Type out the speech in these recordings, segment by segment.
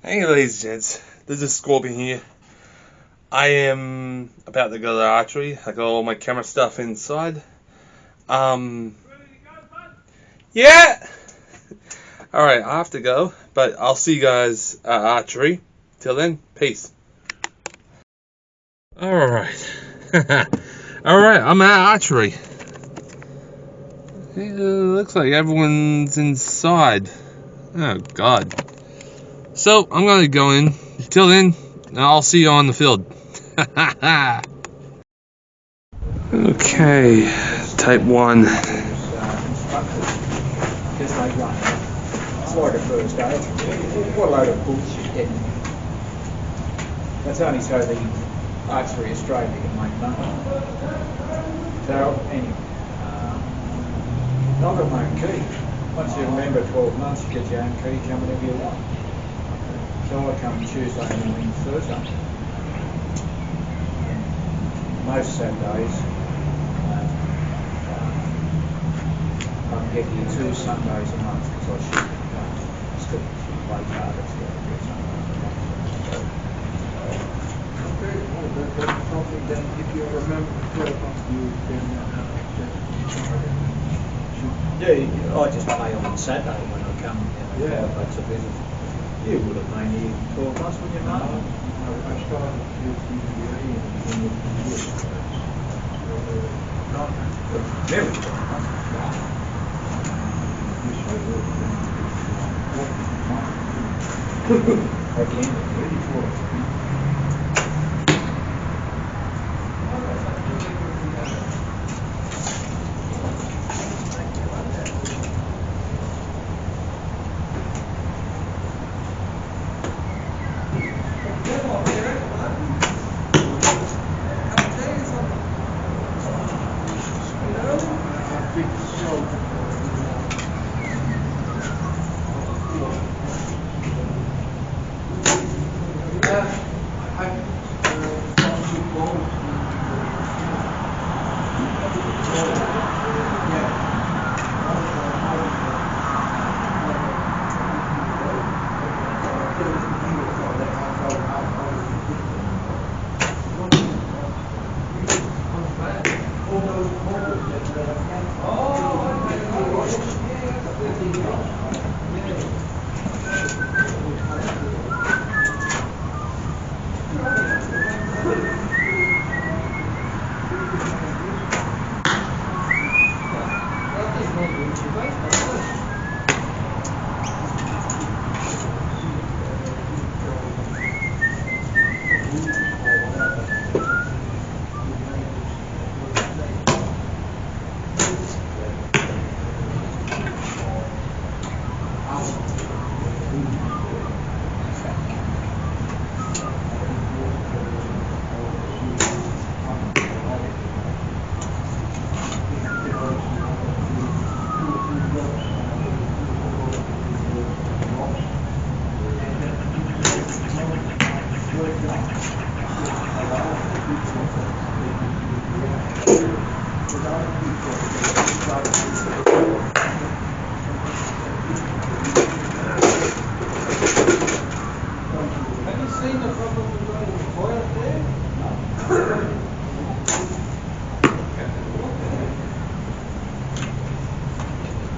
Anyways, gents, this is Scorpion here. I am about to go to Archery. I got all my camera stuff inside. Yeah! Alright, I have to go, but I'll see you guys at Archery. Till then, peace. Alright. Alright, I'm at Archery. It looks like everyone's inside. Oh, God. So, I'm gonna go in. Till then, I'll see you on the field. Okay, type 1. Just like one. It's like a first aid. What a load of bullshit. That's only so the Archery Australia can make money. So, anyway, I've got my own key. Once you remember 12 months, you get your own key, come whenever you want. So I come Tuesday morning, Thursday. Most Saturdays, I can get here 2 Sundays a month because I still play targets there. That's something that if you remember the 12 months Yeah, I just play on Saturday when I come to visit. You would have been here 12 months, wouldn't you, Mark? I started with CBA and Very good. Again, really cool.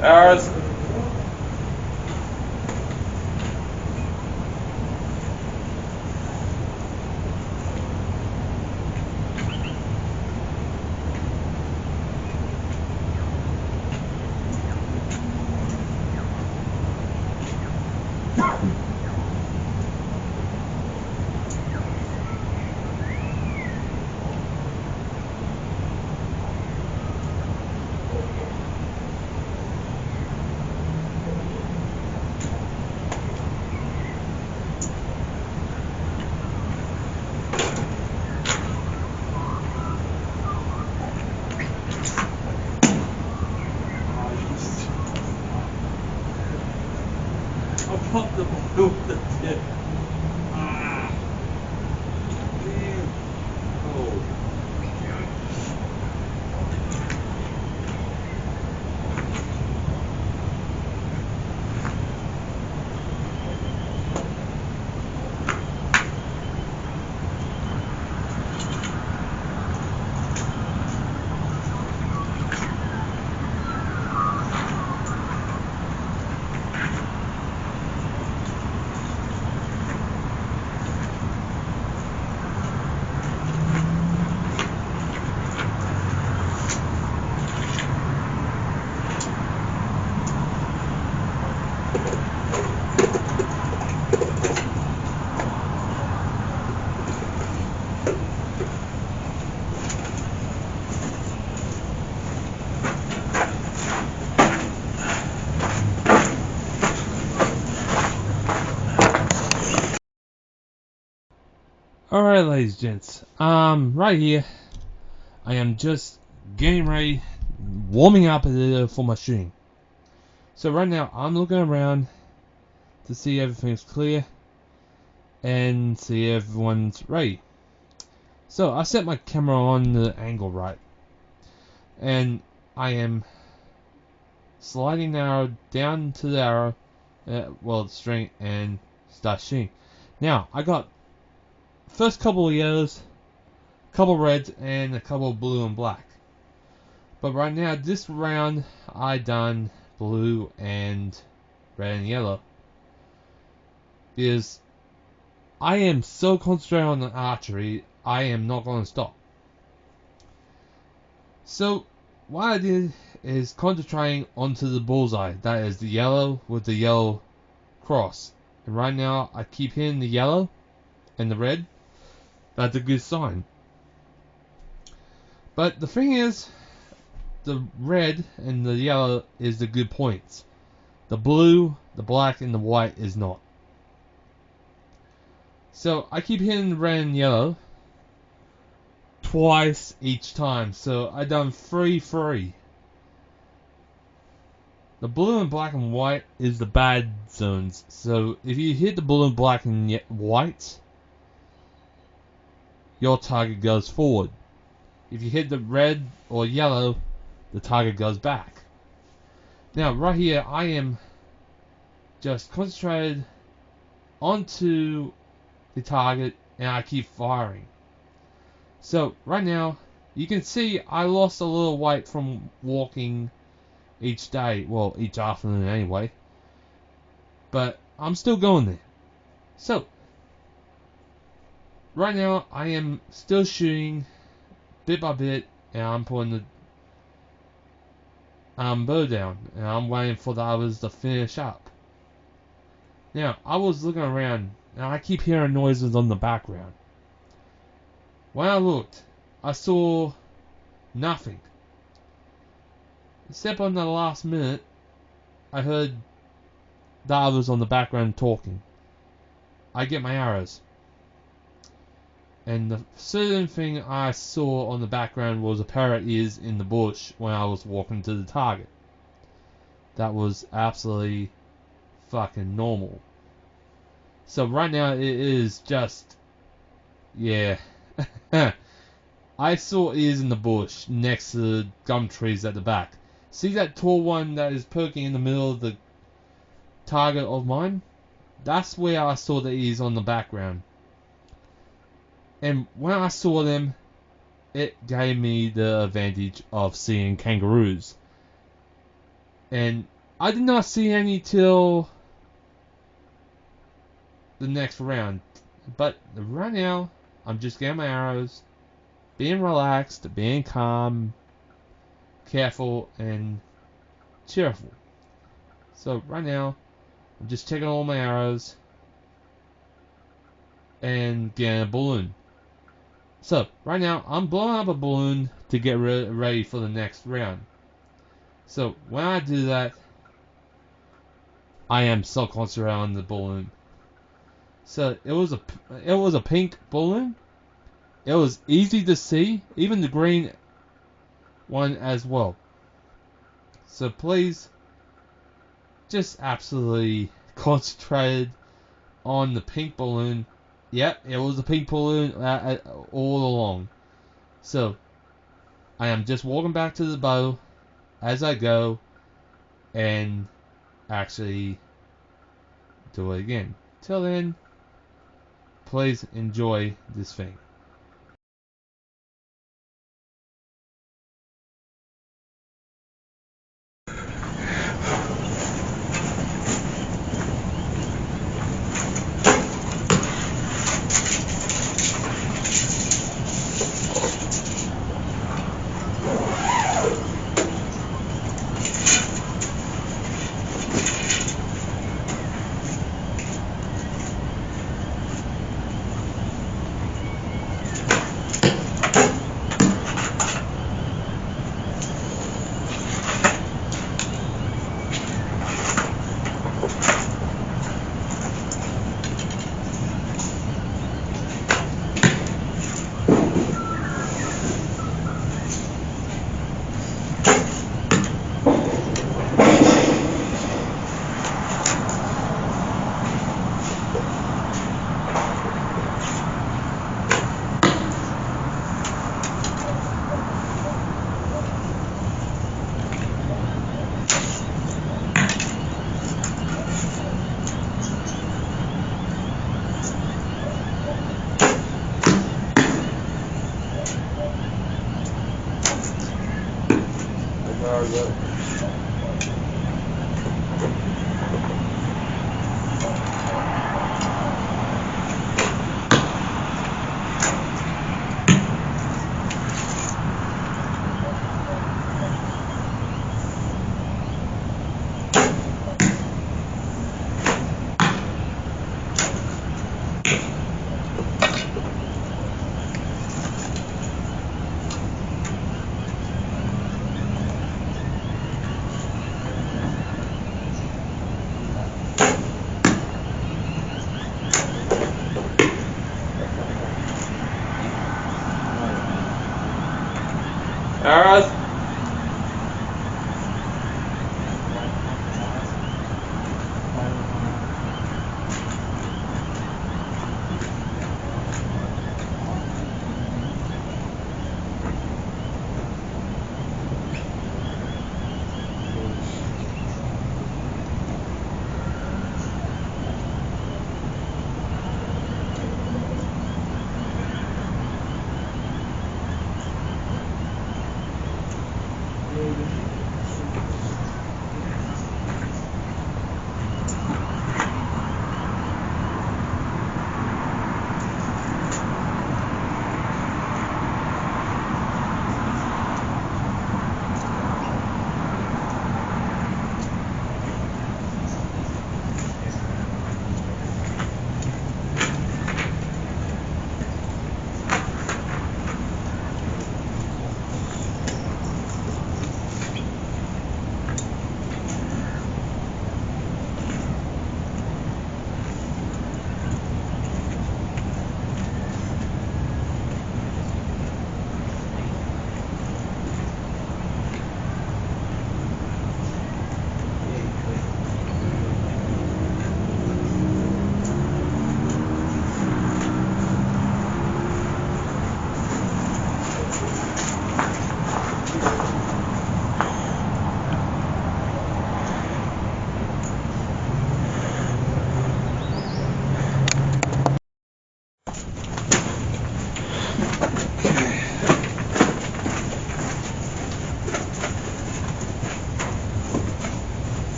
Ours. Alright, ladies and gents. Right here, I am just getting ready, warming up for my shooting. So right now, I'm looking around to see everything's clear and see everyone's ready. So I set my camera on the angle right, and I am sliding the arrow down to the arrow, the string, and start shooting. Now I got first couple of yellows, couple reds, and a couple of blue and black. But right now, this round, I done blue and red and yellow because I am so concentrated on the archery, I am not going to stop. So what I did is concentrating onto the bullseye. That is the yellow with the yellow cross. And right now, I keep hitting the yellow and the red. That's a good sign. But the thing is, the red and the yellow is the good points. The blue, the black, and the white is not. So I keep hitting the red and yellow twice each time. So I done 3-3. The blue and black and white is the bad zones. So if you hit the blue and black and white, your target goes forward. If you hit the red or yellow, the target goes back. Now right here, I am just concentrated onto the target and I keep firing. So right now, you can see I lost a little weight from walking each day, well, each afternoon anyway, but I'm still going there. So right now I am still shooting bit by bit, and I'm putting the bow down, and I'm waiting for the others to finish up. Now I was looking around, and I keep hearing noises on the background. When I looked, I saw nothing. Except on the last minute, I heard the others on the background talking. I get my arrows. And the certain thing I saw on the background was a pair of ears in the bush when I was walking to the target. That was absolutely fucking normal. So right now it is just, yeah. I saw ears in the bush next to the gum trees at the back. See that tall one that is perking in the middle of the target of mine? That's where I saw the ears on the background. And when I saw them, it gave me the advantage of seeing kangaroos. And I did not see any till the next round. But right now, I'm just getting my arrows, being relaxed, being calm, careful, and cheerful. So right now, I'm just taking all my arrows and getting a balloon. So right now, I'm blowing up a balloon to get ready for the next round. So when I do that, I am so concentrated on the balloon. So it was a pink balloon. It was easy to see, even the green one as well. So please, just absolutely concentrated on the pink balloon. Yep, it was a pink balloon all along. So I am just walking back to the bow as I go and actually do it again. Till then, please enjoy this thing. well. Alright.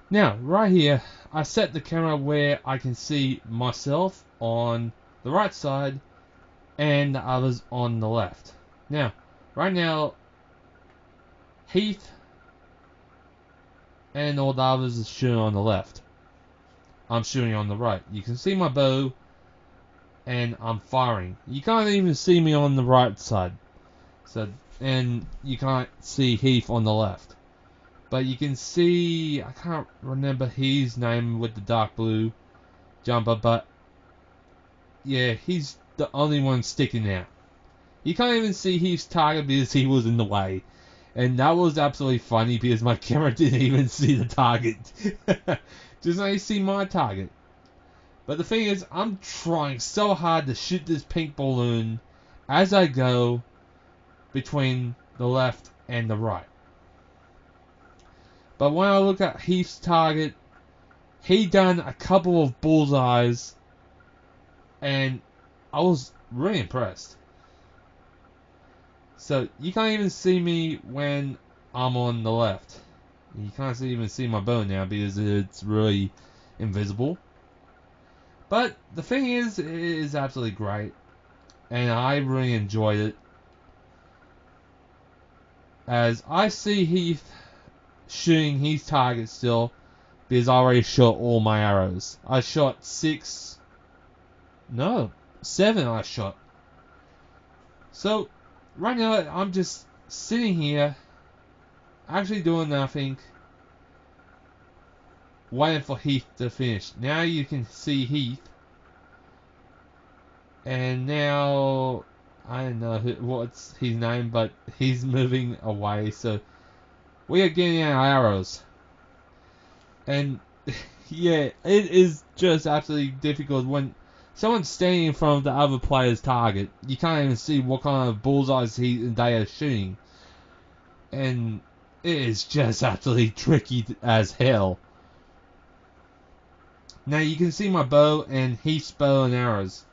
Now, right here, I set the camera where I can see myself on the right side and the others on the left. Now, right now, Heath and all the others are shooting on the left. I'm shooting on the right. You can see my bow and I'm firing. You can't even see me on the right side. And you can't see Heath on the left. But you can see, I can't remember his name with the dark blue jumper, but yeah, he's the only one sticking out. You can't even see Heath's target because he was in the way. And that was absolutely funny because my camera didn't even see the target. Just only see my target. But the thing is, I'm trying so hard to shoot this pink balloon as I go between the left and the right. But when I look at Heath's target, he done a couple of bullseyes, and I was really impressed. So you can't even see me when I'm on the left. You can't even see my bow now because it's really invisible. But the thing is, it is absolutely great, and I really enjoyed it. As I see Heath shooting his target still, because I already shot all my arrows. I shot 7 I shot. So, right now I'm just sitting here, actually doing nothing, waiting for Heath to finish. Now you can see Heath, and now, I don't know what's his name, but he's moving away, so we are getting our arrows. And yeah, it is just absolutely difficult when someone's standing in front of the other player's target. You can't even see what kind of bullseyes they are shooting. And it is just absolutely tricky as hell. Now you can see my bow and Heath's bow and arrows.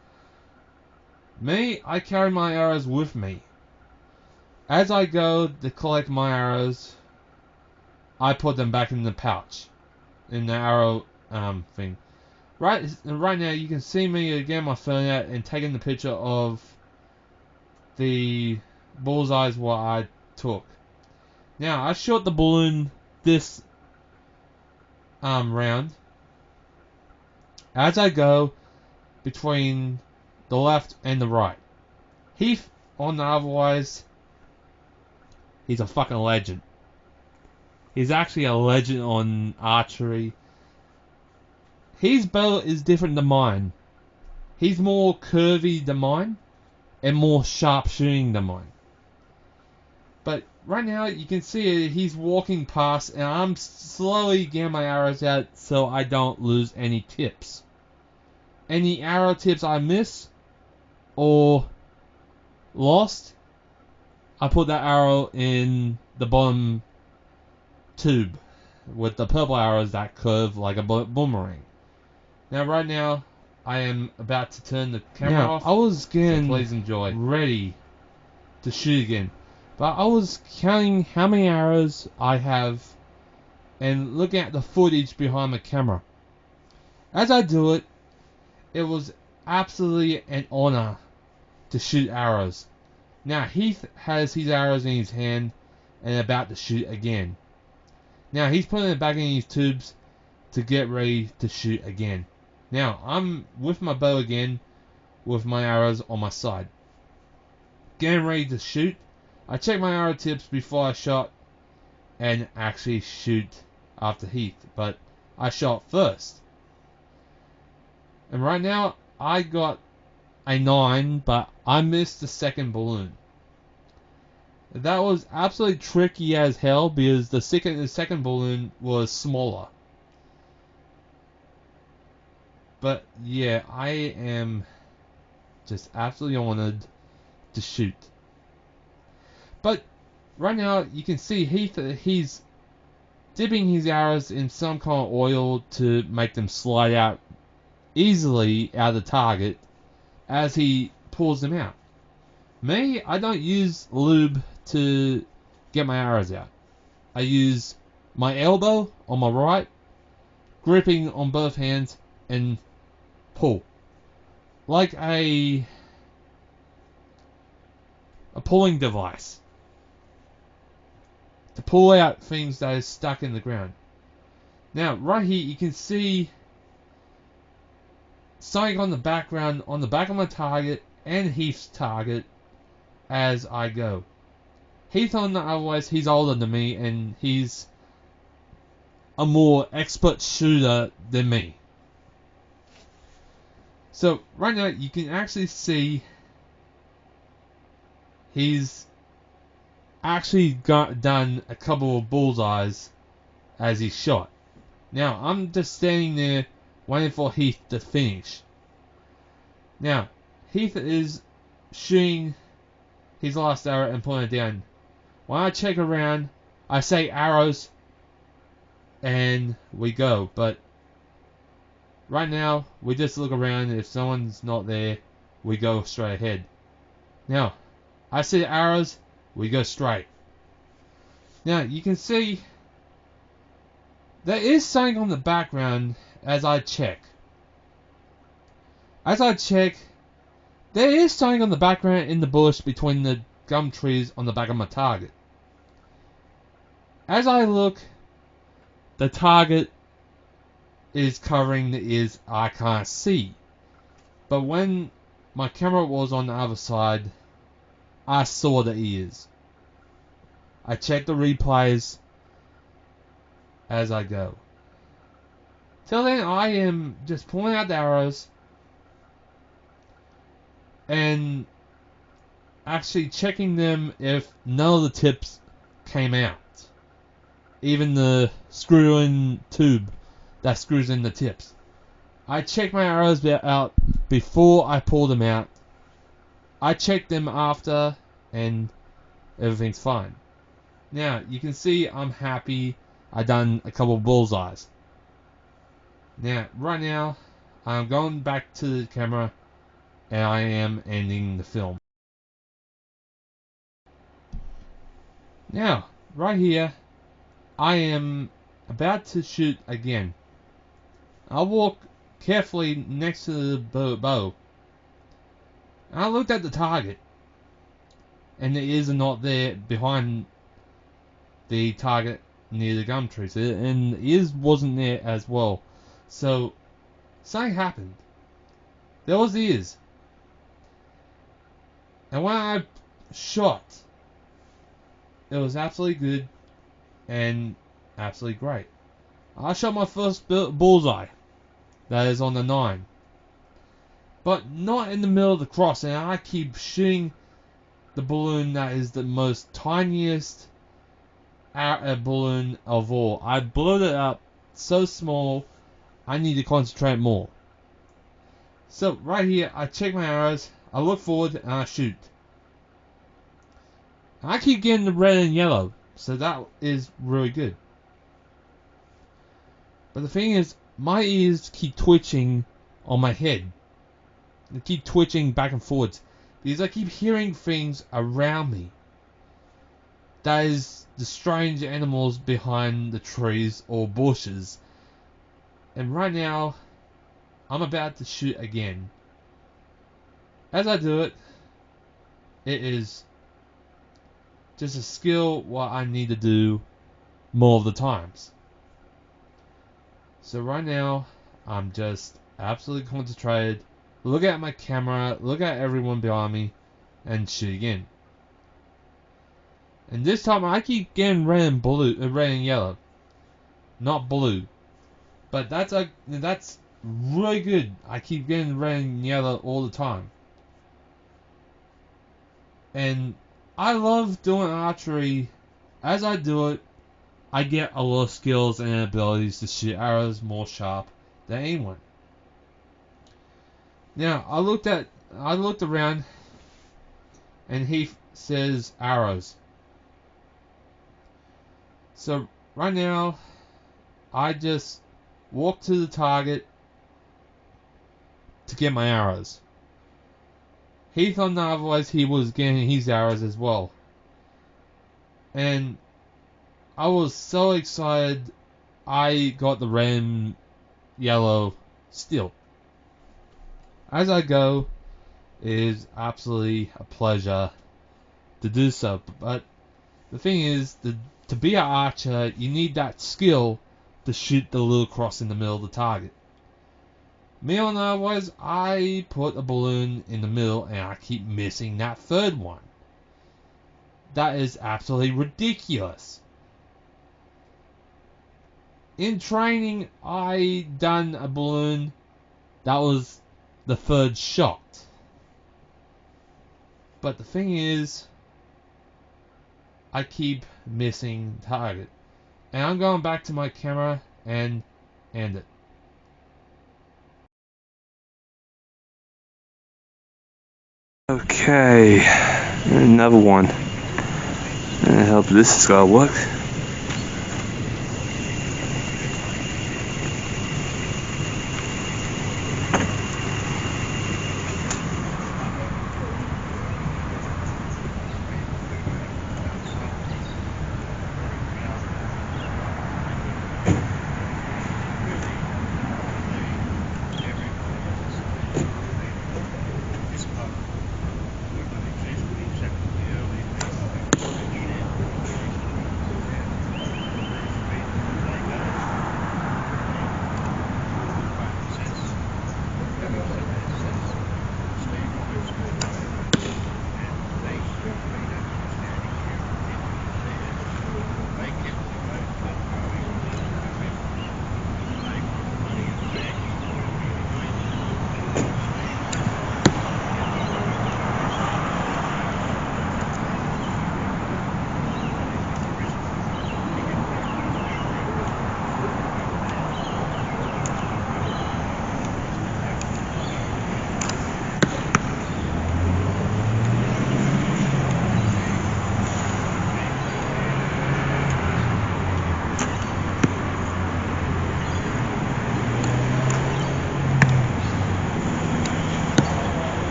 Me, I carry my arrows with me. As I go to collect my arrows, I put them back in the pouch. In the arrow thing. Right now you can see me getting my phone out and taking the picture of the bullseyes what I took. Now I shot the balloon this round. As I go between the left and the right. Heath, on the otherwise, he's a fucking legend. He's actually a legend on archery. His bow is different than mine. He's more curvy than mine and more sharp shooting than mine. But right now you can see he's walking past and I'm slowly getting my arrows out so I don't lose any tips. Any arrow tips I miss or lost, I put that arrow in the bottom tube with the purple arrows that curve like a boomerang. Now right now I am about to turn the camera off. I was getting so please enjoy ready to shoot again. But I was counting how many arrows I have and looking at the footage behind the camera. As I do it, it was absolutely an honor to shoot arrows. Now Heath has his arrows in his hand and about to shoot again. Now he's putting it back in his tubes to get ready to shoot again. Now I'm with my bow again with my arrows on my side. Getting ready to shoot. I checked my arrow tips before I shot and actually shoot after Heath, but I shot first. And right now I got a 9, but I missed the second balloon. That was absolutely tricky as hell because the second balloon was smaller. But yeah, I am just absolutely honored to shoot. But right now you can see he's dipping his arrows in some kind of oil to make them slide out easily out of the target as he pulls them out. Me, I don't use lube to get my arrows out. I use my elbow on my right, gripping on both hands, and pull. Like a pulling device. To pull out things that are stuck in the ground. Now, right here, you can see something on the background, on the back of my target, and Heath's target, as I go. Heath, on the otherwise, he's older than me, and he's a more expert shooter than me. So, right now, you can actually see he's actually done a couple of bullseyes as he shot. Now, I'm just standing there waiting for Heath to finish. Now, Heath is shooting his last arrow and pulling it down. When I check around, I say arrows, and we go. But right now, we just look around. If someone's not there, we go straight ahead. Now, I say arrows, we go straight. Now, you can see there is something on the background as I check. As I check, there is something on the background in the bush between the gum trees on the back of my target. As I look, the target is covering the ears I can't see. But when my camera was on the other side, I saw the ears. I check the replays as I go. Till then, I am just pulling out the arrows and actually checking them if none of the tips came out. Even the screw-in tube that screws in the tips. I check my arrows out before I pull them out. I check them after, and everything's fine. Now, you can see I'm happy I done a couple of bullseyes. Now, right now, I'm going back to the camera, and I am ending the film. Now, right here, I am about to shoot again. I walk carefully next to the bow. I looked at the target, and the ears are not there behind the target near the gum trees, and the ears wasn't there as well. So, something happened. There was ears. And when I shot, it was absolutely good and absolutely great. I shot my first bullseye. That is on the 9. But not in the middle of the cross, and I keep shooting the balloon that is the most tiniest balloon of all. I blew it up so small, I need to concentrate more. So right here, I check my arrows, I look forward, and I shoot. I keep getting the red and yellow, so that is really good. But the thing is, my ears keep twitching on my head. They keep twitching back and forwards because I keep hearing things around me. That is the strange animals behind the trees or bushes. And right now, I'm about to shoot again. As I do it, it is just a skill what I need to do more of the times. So right now, I'm just absolutely concentrated. Look at my camera, look at everyone behind me, and shoot again. And this time I keep getting red and yellow, not blue. But that's really good. I keep getting red and yellow all the time. And I love doing archery. As I do it, I get a lot of skills and abilities to shoot arrows more sharp than anyone. Now, I looked around, and he says arrows. So right now, I just walk to the target to get my arrows. Heath, on the otherwise, he was getting his arrows as well. And I was so excited I got the red and yellow still. As I go, it is absolutely a pleasure to do so. But the thing is, to be an archer, you need that skill to shoot the little cross in the middle of the target. Me on otherwise, I put a balloon in the middle and I keep missing that third one. That is absolutely ridiculous. In training, I done a balloon that was the third shot. But the thing is, I keep missing target. And I'm going back to my camera and end it. Okay, another one. I hope this is gonna work.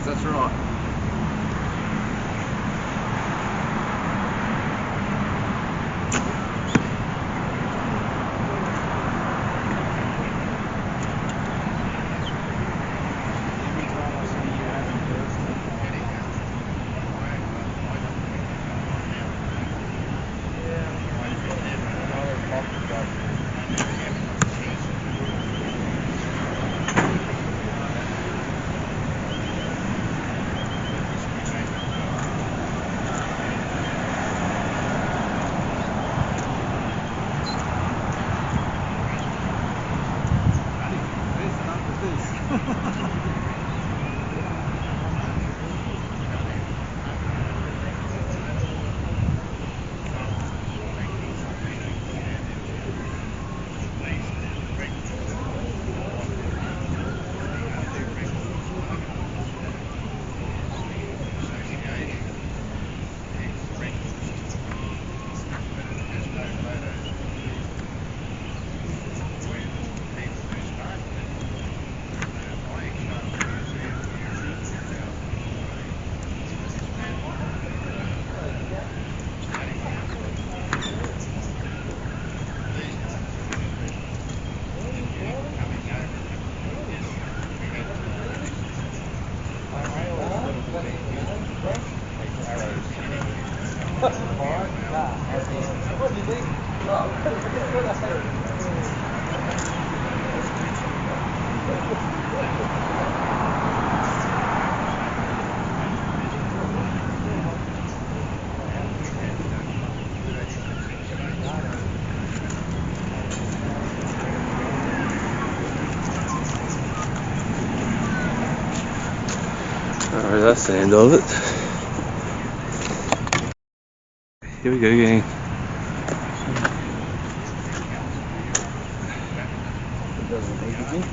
That's right. Alright, that's the end of it. Here we go, gang. It doesn't need it.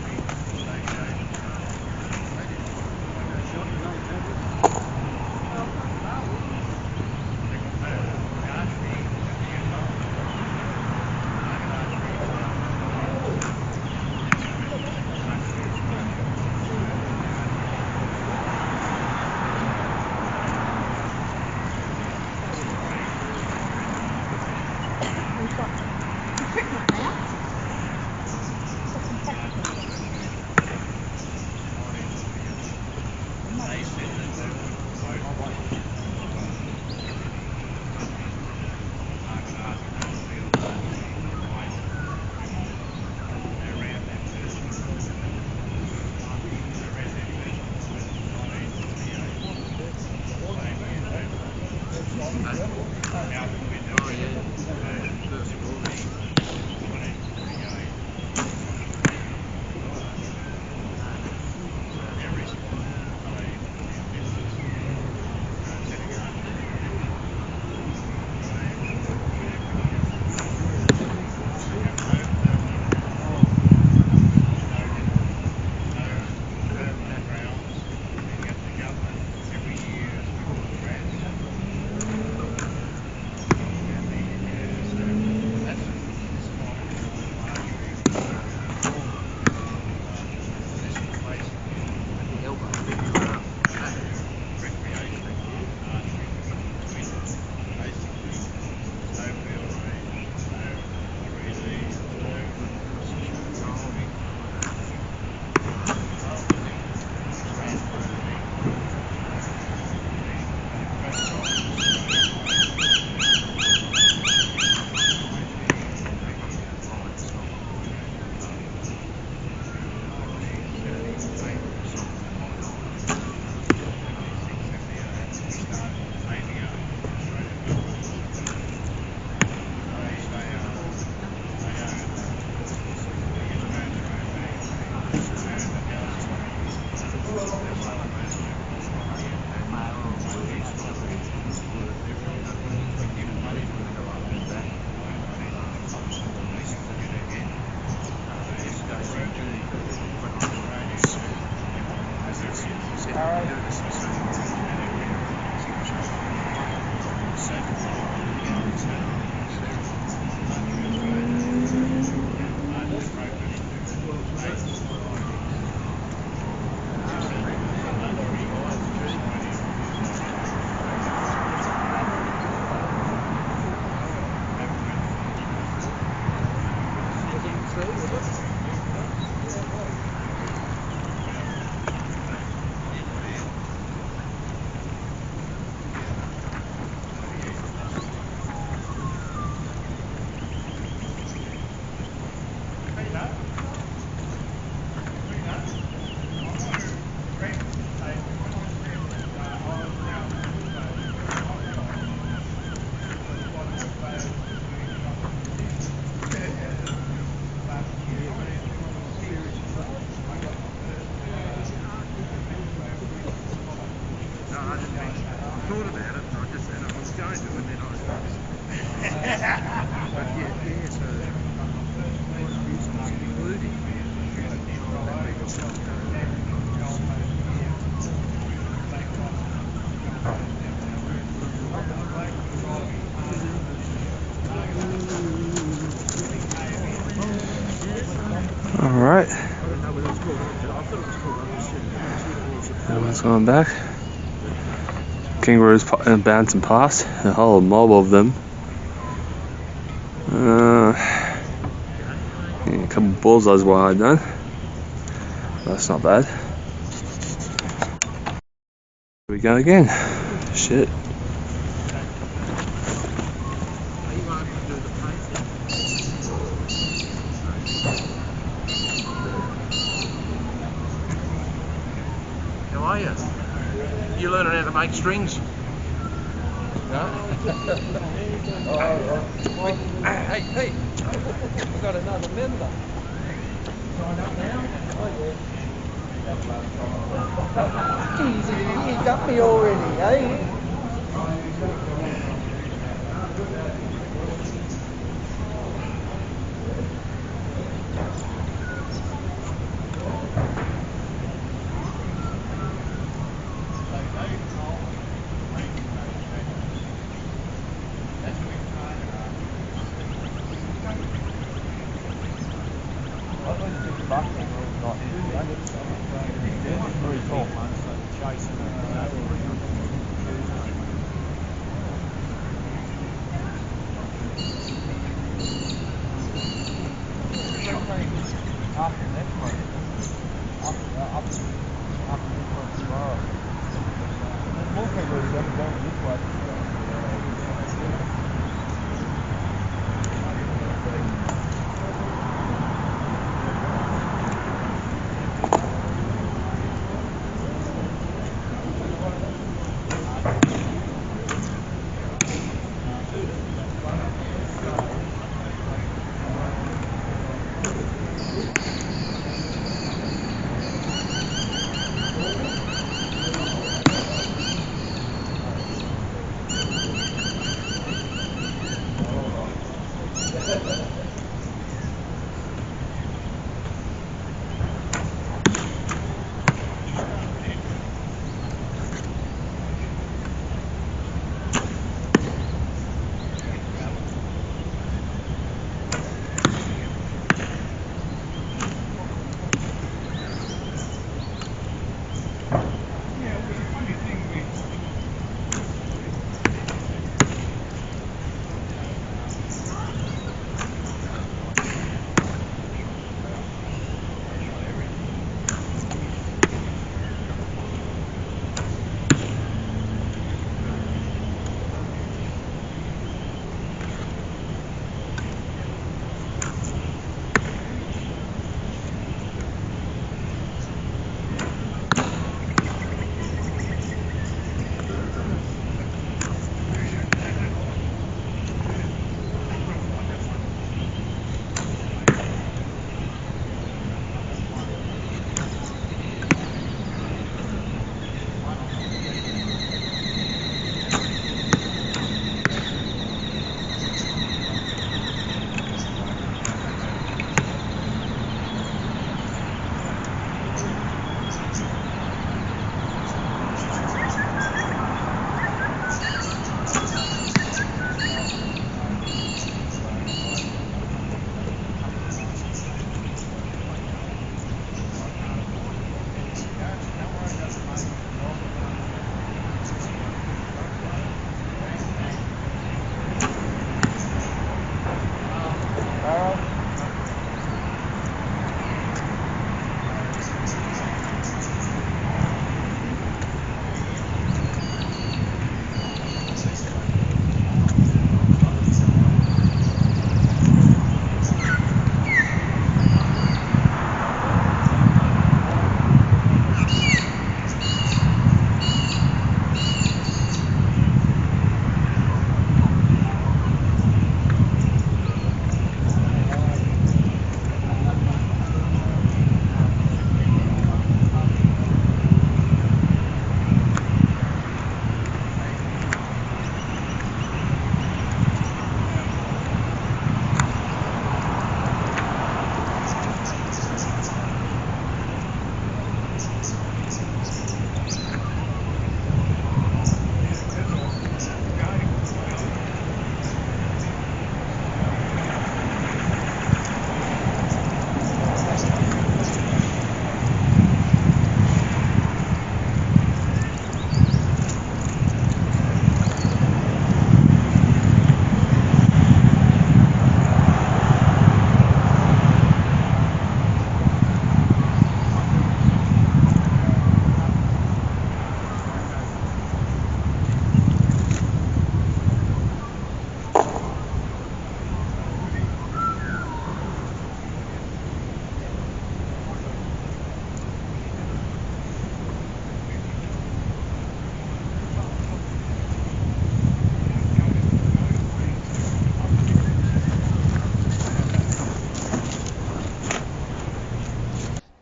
Alright. Everyone's going back. Kangaroos bouncing past, a whole mob of them. A couple of bullseyes wide done. That's not bad. Here we go again. Shit. How are you? You learning how to make strings? No? Hey, Pete, we've got another member. Sign up now? Oh, yeah. He's done me already, eh?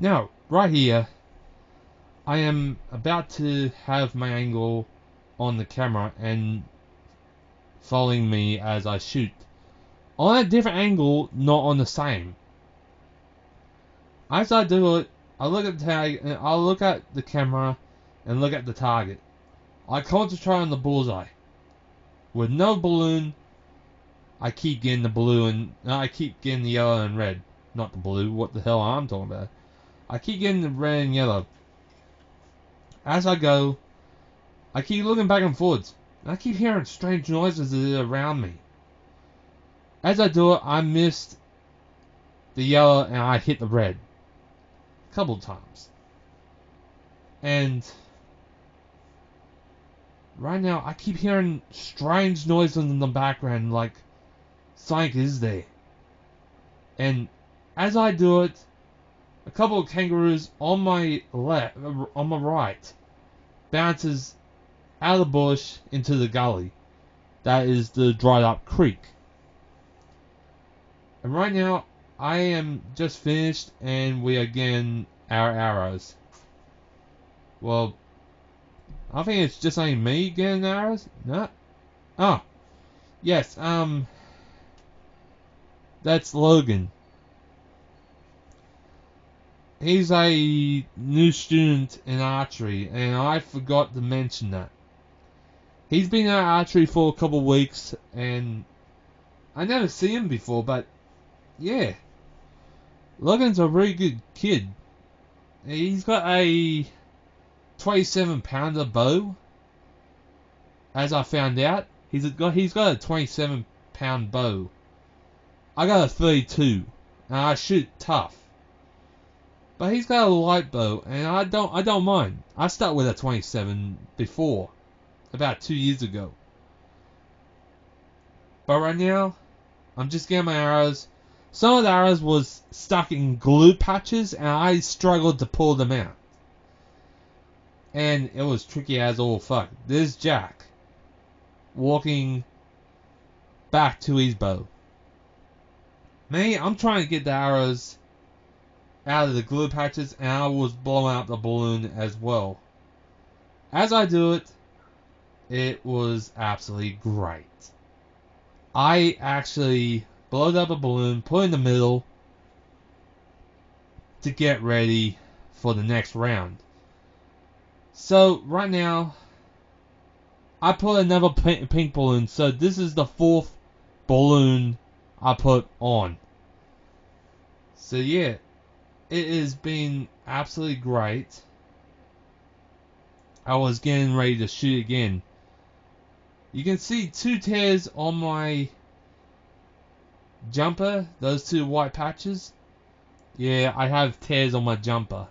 Now, right here, I am about to have my angle on the camera and following me as I shoot. On a different angle, not on the same. As I do it, I look at the tag and I look at the camera and look at the target. I concentrate on the bullseye. With no balloon, I keep getting the blue and I keep getting the yellow and red. Not the blue, what the hell I'm talking about. I keep getting the red and yellow. As I go, I keep looking back and forwards. And I keep hearing strange noises around me. As I do it, I missed the yellow and I hit the red. A couple times. And right now, I keep hearing strange noises in the background, like something is there. And as I do it, a couple of kangaroos on my right, bounces out of the bush into the gully. That is the dried up creek. And right now, I am just finished, and we are getting our arrows. Well, I think it's just only me getting arrows. No. Oh. Yes, that's Logan. He's a new student in archery, and I forgot to mention that. He's been at archery for a couple of weeks, and I never seen him before, but yeah. Logan's a really good kid. He's got a 27-pounder bow, as I found out. He's got a 27-pound bow. I got a 32, and I shoot tough. But he's got a light bow, and I don't mind. I started with a 27 before, about 2 years ago. But right now, I'm just getting my arrows. Some of the arrows was stuck in glue patches, and I struggled to pull them out. And it was tricky as all fuck. There's Jack, walking back to his bow. Me, I'm trying to get the arrows out of the glue patches, and I was blowing up the balloon as well. As I do it, it was absolutely great. I actually blowed up a balloon, put it in the middle to get ready for the next round. So right now, I put another pink balloon, so this is the 4th balloon I put on. So yeah, it has been absolutely great. I was getting ready to shoot again. You can see 2 tears on my jumper, those 2 white patches. Yeah, I have tears on my jumper.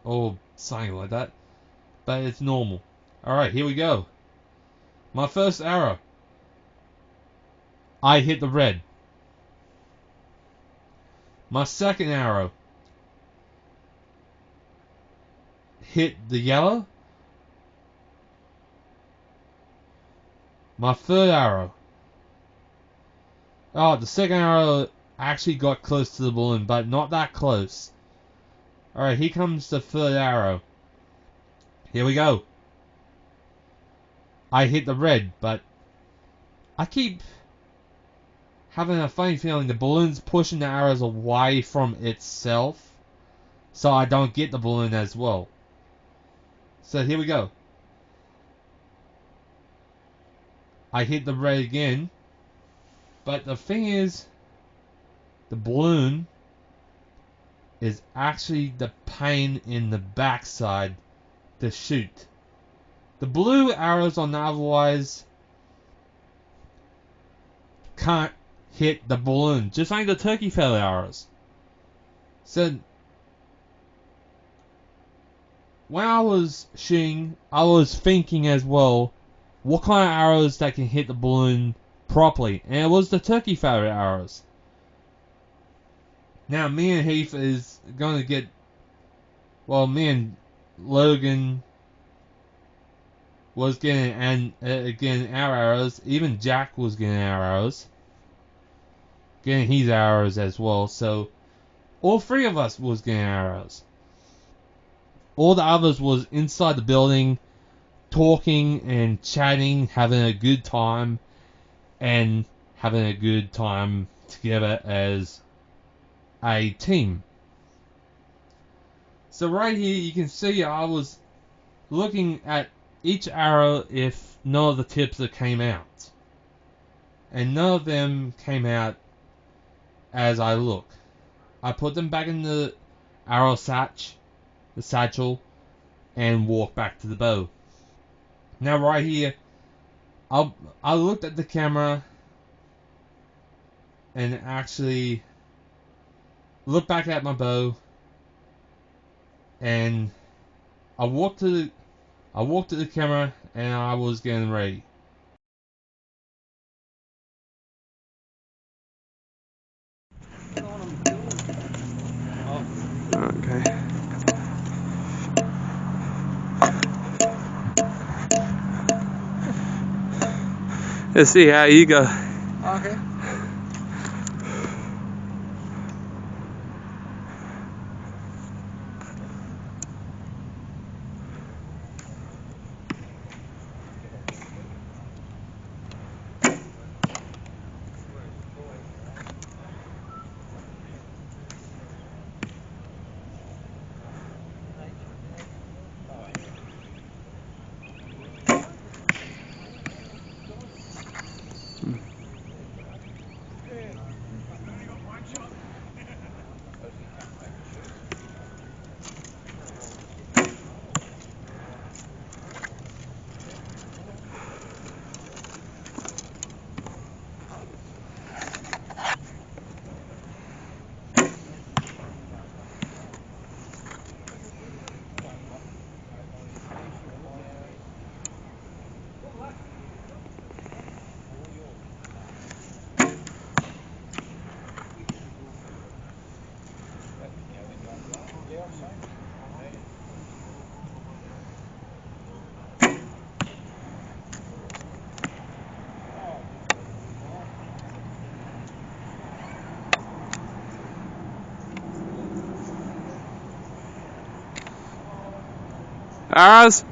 Or something like that. But it's normal. Alright, here we go. My first arrow. I hit the red. My second arrow hit the yellow. My third arrow. Oh, the second arrow actually got close to the balloon, but not that close. Alright, here comes the third arrow. Here we go. I hit the red, but I keep having a funny feeling the balloon's pushing the arrows away from itself, so I don't get the balloon as well. So here we go. I hit the red again, but the thing is, the balloon is actually the pain in the backside to shoot. The blue arrows on the otherwise can't hit the balloon, just like the turkey feather arrows. So when I was shooting, I was thinking as well, what kind of arrows that can hit the balloon properly, and it was the turkey feather arrows. Now me and Heath is going to get, well, me and Logan was getting our arrows. Even Jack was getting our arrows, getting his arrows as well. So All three of us was getting arrows. All the others was inside the building, talking and chatting, having a good time, and having a good time together as a team. So right here you can see I was looking at each arrow if none of the tips that came out. And none of them came out as I look. I put them back in the arrow satchel, and walked back to the bow. Now right here, I looked at the camera and actually looked back at my bow, and I walked to the camera and I was getting ready. Okay. Let's see how you go. Okay. Arrows?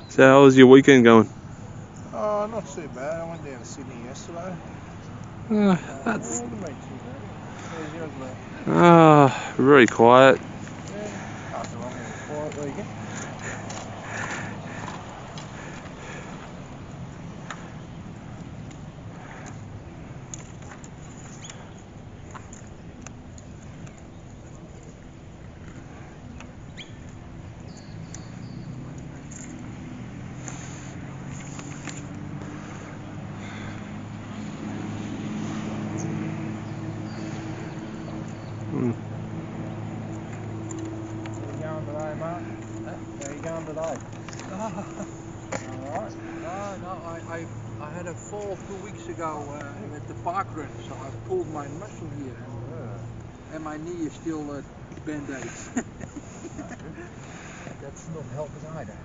So how was your weekend going? Oh, not too bad. I went down to Sydney yesterday. That's Not too bad. How's yours, mate? very quiet. Yeah. After a long and quiet weekend. How you going today, Mark? How you going today? Alright. No, I had a fall 2 weeks ago at the park run, so I pulled my muscle here, and my knee is still band-aid. That's not helping either.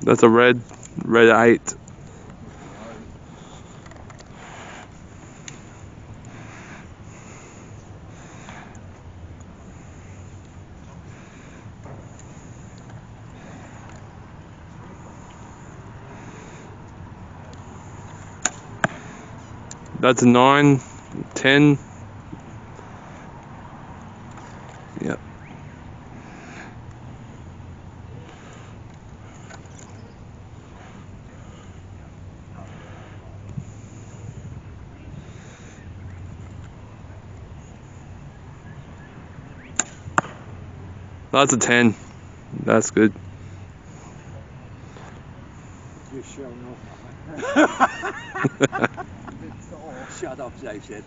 That's a red 8. That's a 9, 10. Yep. That's a 10. That's good. You're showing off. Oh, shut up, they said.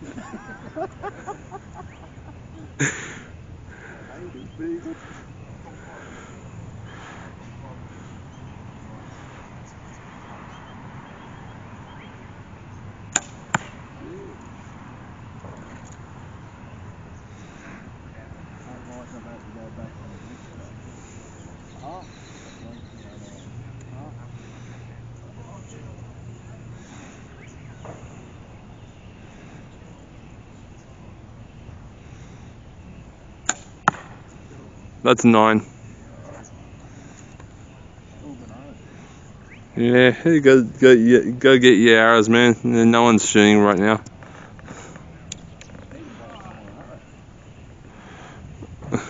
Pretty good. That's 9. Still bananas. Yeah, you go get your arrows, man. No one's shooting right now. Need to buy some more arrows.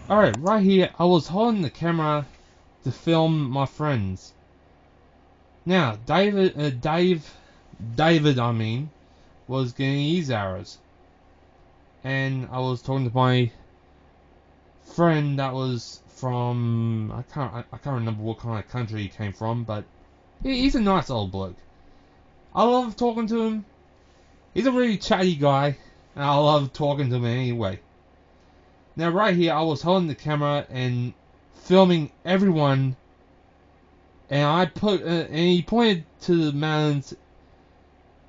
Alright, right here, I was holding the camera to film my friends. Now, David, I mean, was getting his arrows. And I was talking to my friend that was from, I can't remember what kind of country he came from, but he's a nice old bloke. I love talking to him. He's a really chatty guy, and I love talking to him anyway. Now right here, I was holding the camera and filming everyone, and and he pointed to the mountains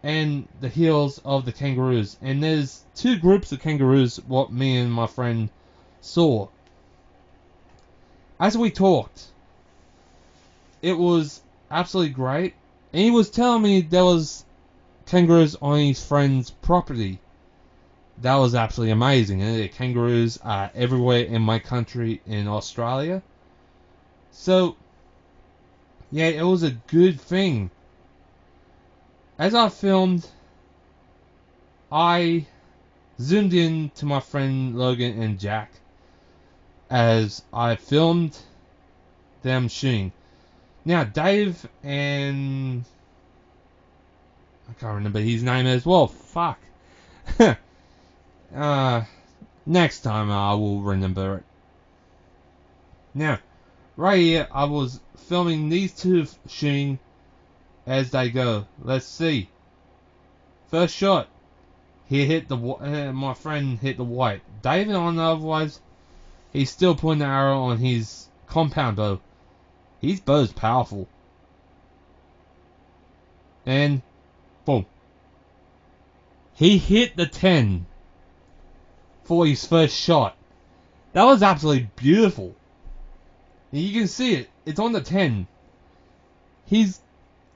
and the hills of the kangaroos, and there's 2 groups of kangaroos what me and my friend saw. As we talked, it was absolutely great, and he was telling me there was kangaroos on his friend's property. That was absolutely amazing. And kangaroos are everywhere in my country in Australia. So, yeah, it was a good thing. As I filmed, I zoomed in to my friend Logan and Jack as I filmed them shooting. Now, Dave and I can't remember his name as well. Fuck. Next time I will remember it. Now, right here, I was filming these 2 shooting as they go. Let's see. First shot. He hit the my friend hit the white. David, on the otherwise, he's still putting the arrow on his compound bow. His bow's powerful. And boom. He hit the 10 for his first shot. That was absolutely beautiful. You can see it. It's on the 10. He's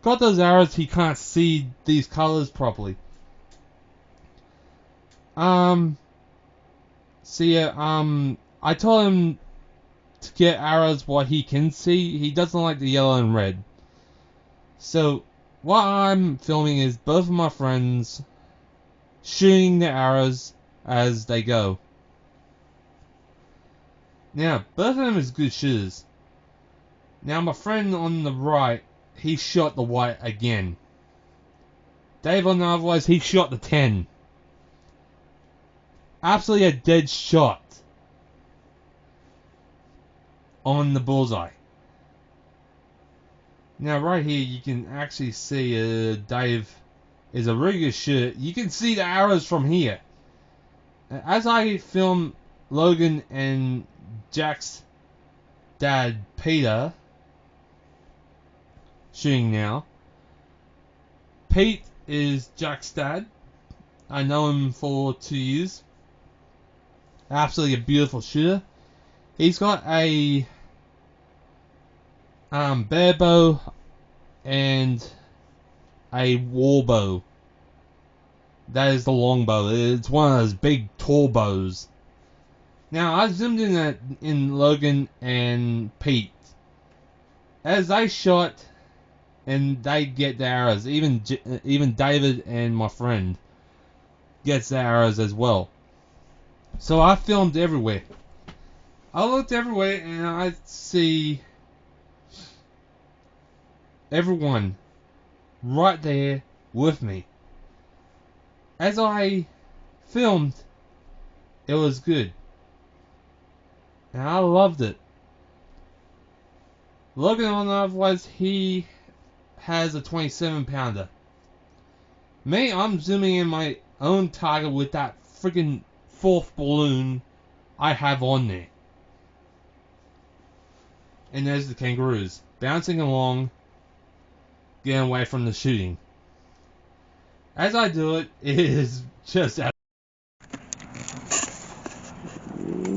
got those arrows. He can't see these colors properly. I told him to get arrows what he can see. He doesn't like the yellow and red. So, what I'm filming is both of my friends shooting the arrows as they go. Now, both of them is good shooters. Now, my friend on the right, he shot the white again. Dave on the otherwise, he shot the 10. Absolutely a dead shot on the bullseye. Now, right here, you can actually see Dave is a really good shooter. You can see the arrows from here. As I film Logan and Jack's dad, Peter, shooting now. Pete is Jack's dad. I know him for 2 years. Absolutely a beautiful shooter. He's got a bear bow and a war bow. That is the long bow. It's one of those big tall bows. Now I zoomed in Logan and Pete as they shot, and they get the arrows. Even David and my friend gets the arrows as well. So I filmed everywhere. I looked everywhere and I see everyone right there with me. As I filmed, it was good. And I loved it. Logan on the otherwise, he has a 27 pounder. Me, I'm zooming in my own target with that freaking 4th balloon I have on there. And there's the kangaroos bouncing along, getting away from the shooting. As I do it, it is just out.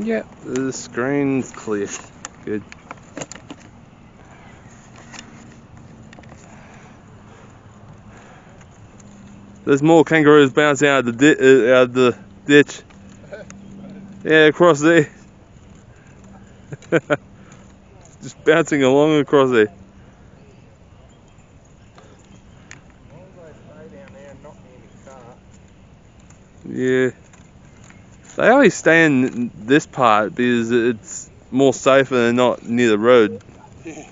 Yeah, the screen's clear. Good. There's more kangaroos bouncing out of the ditch. Yeah, across there. Just bouncing along across there. As long as they stay down there and not near my car. Yeah. They always stay in this part because it's more safer than not near the road. Yeah.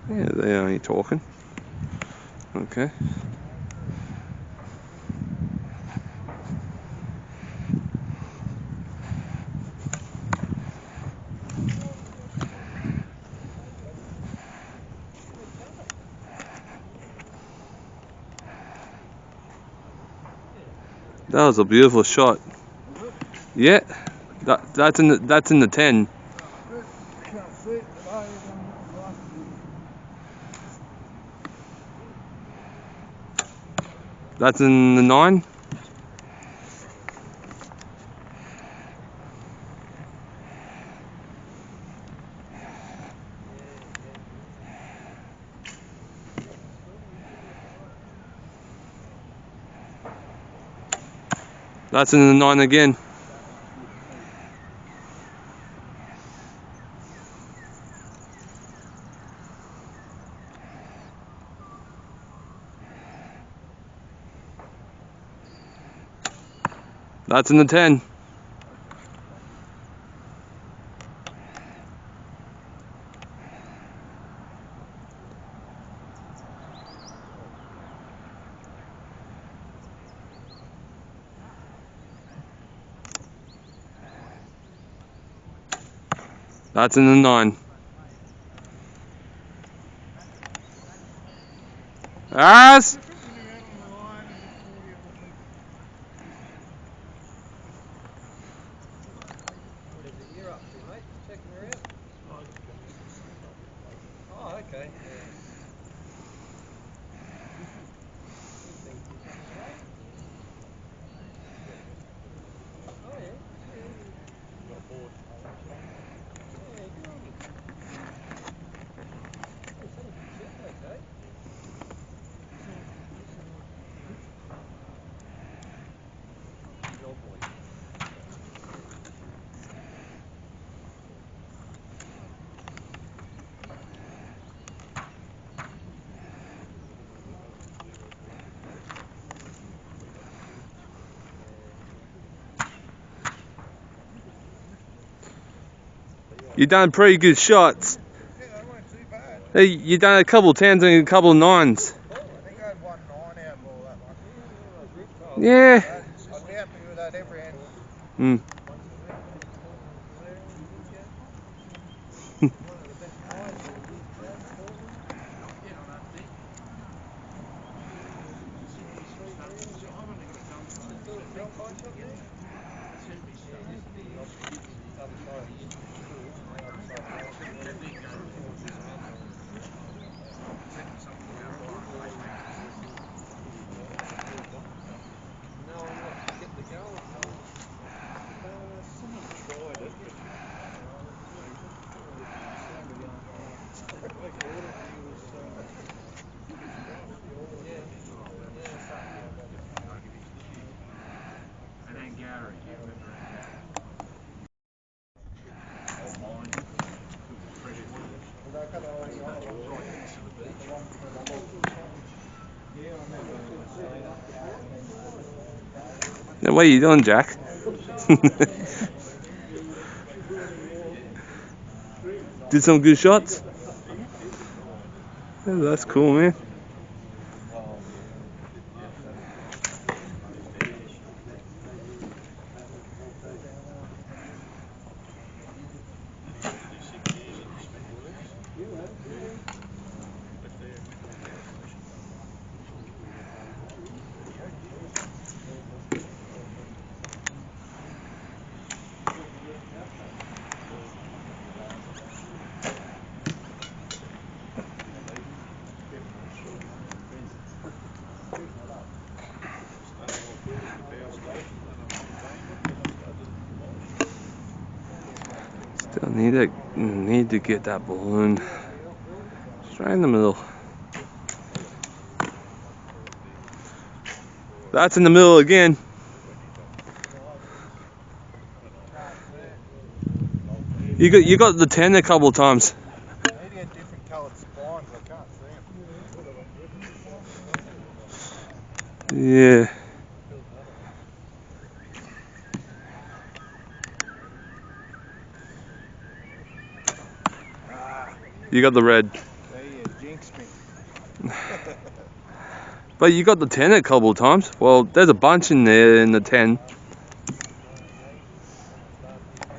Yeah, they're only talking. Okay. That was a beautiful shot. Yeah, that's in the 10. Can't see it today. That's in the 9. That's in the 9 again. That's in the 10. That's in the 9. As What is it you're up to, mate? Checking her out? Oh, okay. Yeah. Oh, yeah. Yeah, good on you. Oh, so you checked, okay. Good old boy. you done pretty good shots. Yeah, they weren't too bad. Hey, you done a couple 10s and a couple 9s. I think I had 1 9 out of all that one. Yeah. I'd be happy with that every end. Hmm. One of the best prizes not yet, I don't think. 63 grand. Still a free pie shop there? Yeah, it used to be the other side of the school, on the other side of the road. No one wants to get the gold, no. Someone tried it, but they bought it and he was yeah, And Angara, do you remember Angara? Right next to the beach. Yeah, I remember staying up there. Now, what are you doing, Jack? Did some good shots? Yeah, that's cool, man. Still need to get that balloon straight in the middle. That's in the middle again. You got the 10 a couple of times. They need to get different coloured spines. I can't see them. Yeah. You got the red. There you jinxed me. But you got the 10 a couple of times. Well, there's a bunch in there in the 10.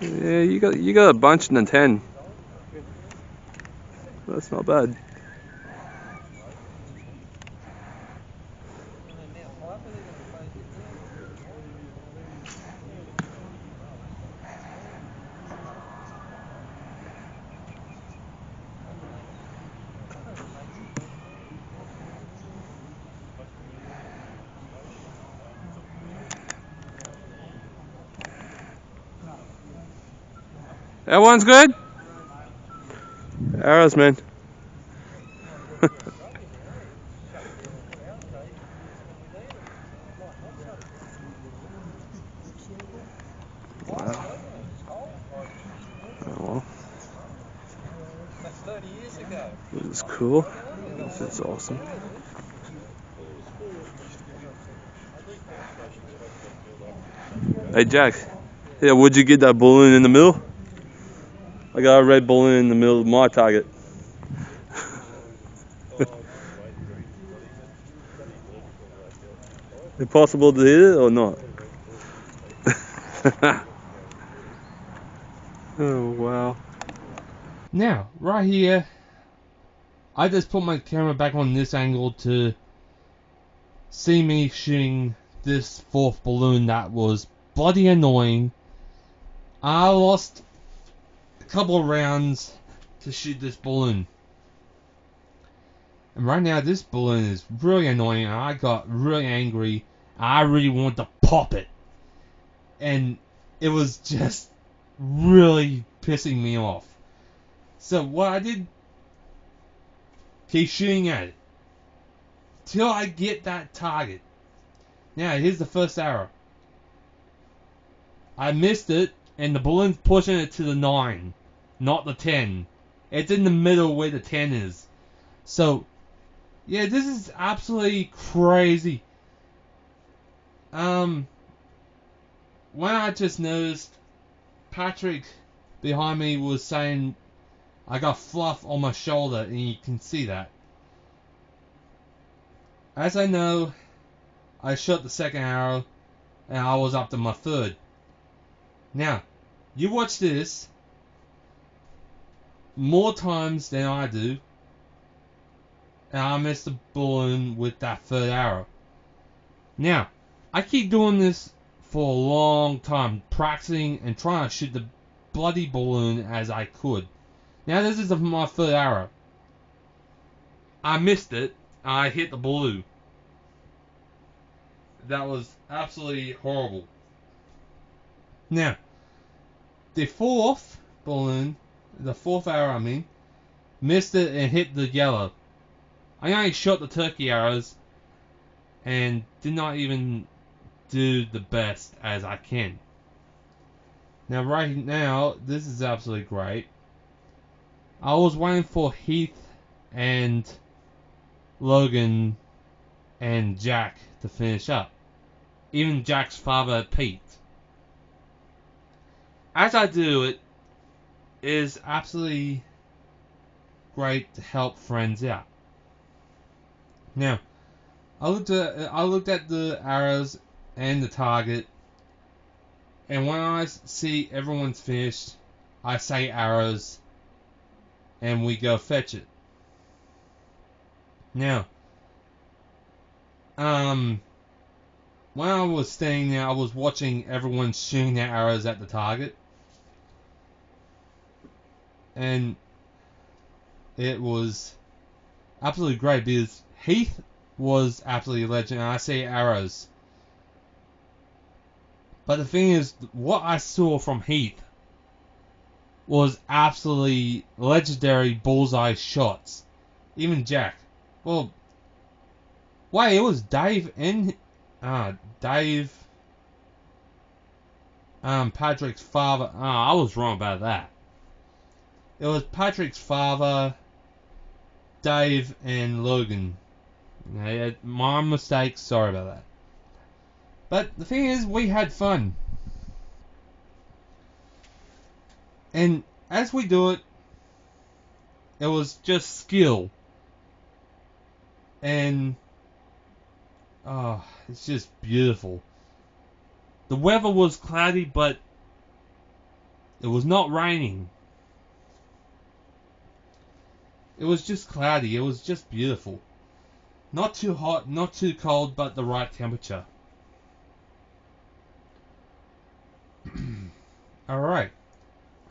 Yeah, you got a bunch in the 10. That's not bad. That one's good? Arrows, man. Wow. Oh, well. That's 30 years ago. This is cool. This is awesome. Hey, Jack. Yeah, would you get that balloon in the middle? I got a red balloon in the middle of my target. Is it possible to hit it or not? Oh, wow. Now, right here, I just put my camera back on this angle to see me shooting this fourth balloon that was bloody annoying. I lost a couple of rounds to shoot this balloon. And right now this balloon is really annoying and I got really angry. I really wanted to pop it. And it was just really pissing me off. So what I did, keep shooting at it till I get that target. Now here's the first arrow. I missed it and the balloon's pushing it to the 9, not the 10. It's in the middle where the 10 is. So yeah, this is absolutely crazy. When I just noticed Patrick behind me was saying I got fluff on my shoulder, and you can see that. As I know, I shot the second arrow, and I was up to my third. Now, you watch this more times than I do, and I missed the balloon with that third arrow. Now, I keep doing this for a long time, practicing and trying to shoot the bloody balloon as I could. Now this is my third arrow. I missed it. I hit the blue. That was absolutely horrible. Now, the fourth balloon, the fourth arrow I mean, missed it and hit the yellow. I only shot the turkey arrows and did not even do the best as I can. Now right now, this is absolutely great. I was waiting for Heath and Logan and Jack to finish up. Even Jack's father, Pete. As I do it, is absolutely great to help friends out. Now, I looked at the arrows and the target, and when I see everyone's finished, I say arrows, and we go fetch it. Now, when I was standing there, I was watching everyone shooting their arrows at the target, and it was absolutely great because Heath was absolutely a legend. And I say arrows, but the thing is, what I saw from Heath was absolutely legendary bullseye shots. Even Jack. Well, wait, it was Dave and Dave. Patrick's father. I was wrong about that. It was Patrick's father, Dave, and Logan. Yeah, my mistake. Sorry about that. But the thing is, we had fun. And as we do it, it was just skill. And, it's just beautiful. The weather was cloudy, but it was not raining. It was just cloudy. It was just beautiful. Not too hot, not too cold, but the right temperature. Alright.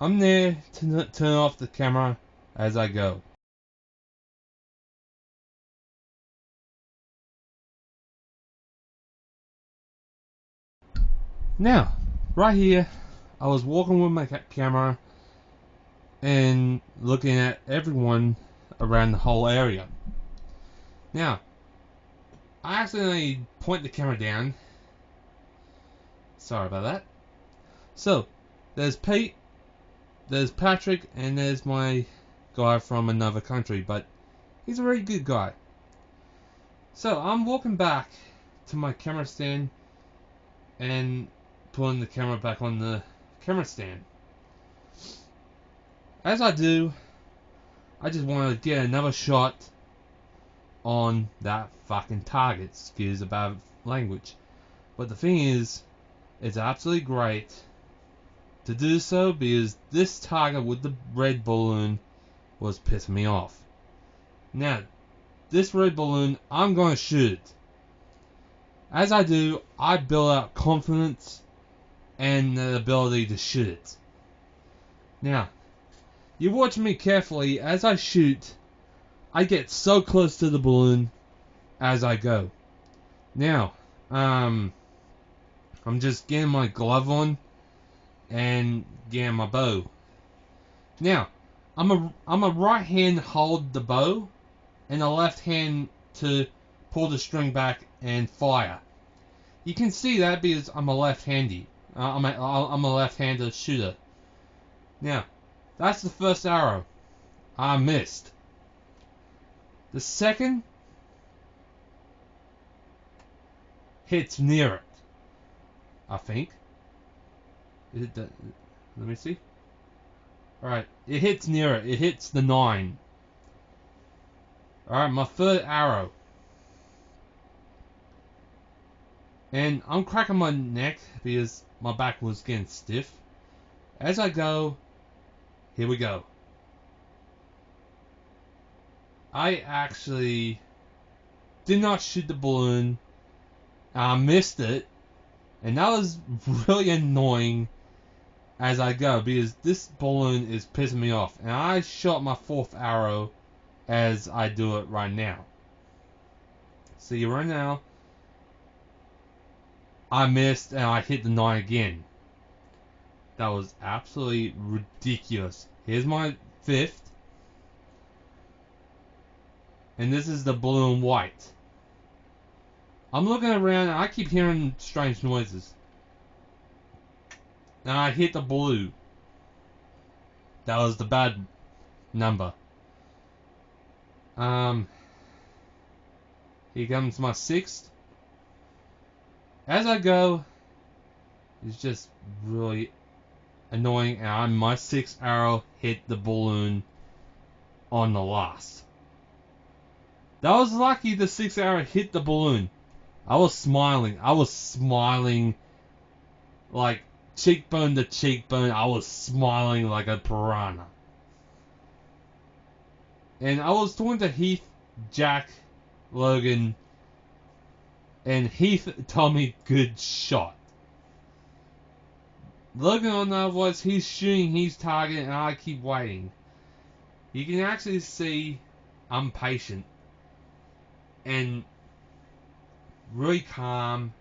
I'm there to turn off the camera as I go. Now, right here, I was walking with my camera and looking at everyone around the whole area. Now, I accidentally point the camera down. Sorry about that. So, there's Pete, there's Patrick, and there's my guy from another country, but he's a very good guy. So, I'm walking back to my camera stand and putting the camera back on the camera stand. As I do, I just want to get another shot on that fucking target. Excuse the bad language. But the thing is, it's absolutely great to do so because this target with the red balloon was pissing me off. Now, this red balloon, I'm going to shoot it. As I do, I build up confidence and the ability to shoot it. Now, you watch me carefully as I shoot. I get so close to the balloon as I go. Now, I'm just getting my glove on and getting my bow. Now, I'm a right hand hold the bow and a left hand to pull the string back and fire. You can see that because I'm a left-handy. I'm a left-handed shooter. Now, that's the first arrow. I missed. The second hits near it. I think. Let me see. Alright, it hits near it. It hits the 9. Alright, my third arrow. And I'm cracking my neck because my back was getting stiff. As I go, here we go. I actually did not shoot the balloon. I missed it. And that was really annoying as I go because this balloon is pissing me off. And I shot my fourth arrow as I do it right now. See, right now, I missed and I hit the 9 again. That was absolutely ridiculous. Here's my fifth. And this is the balloon white. I'm looking around and I keep hearing strange noises. And I hit the blue. That was the bad number. Here comes my sixth. As I go, it's just really annoying, and my sixth arrow hit the balloon on the last. That was lucky the sixth arrow hit the balloon. I was smiling. Like cheekbone to cheekbone. I was smiling like a piranha. And I was talking to Heath, Jack, Logan, and Heath told me good shot. Logan on the other was he's shooting his target and I keep waiting. You can actually see I'm patient and really calm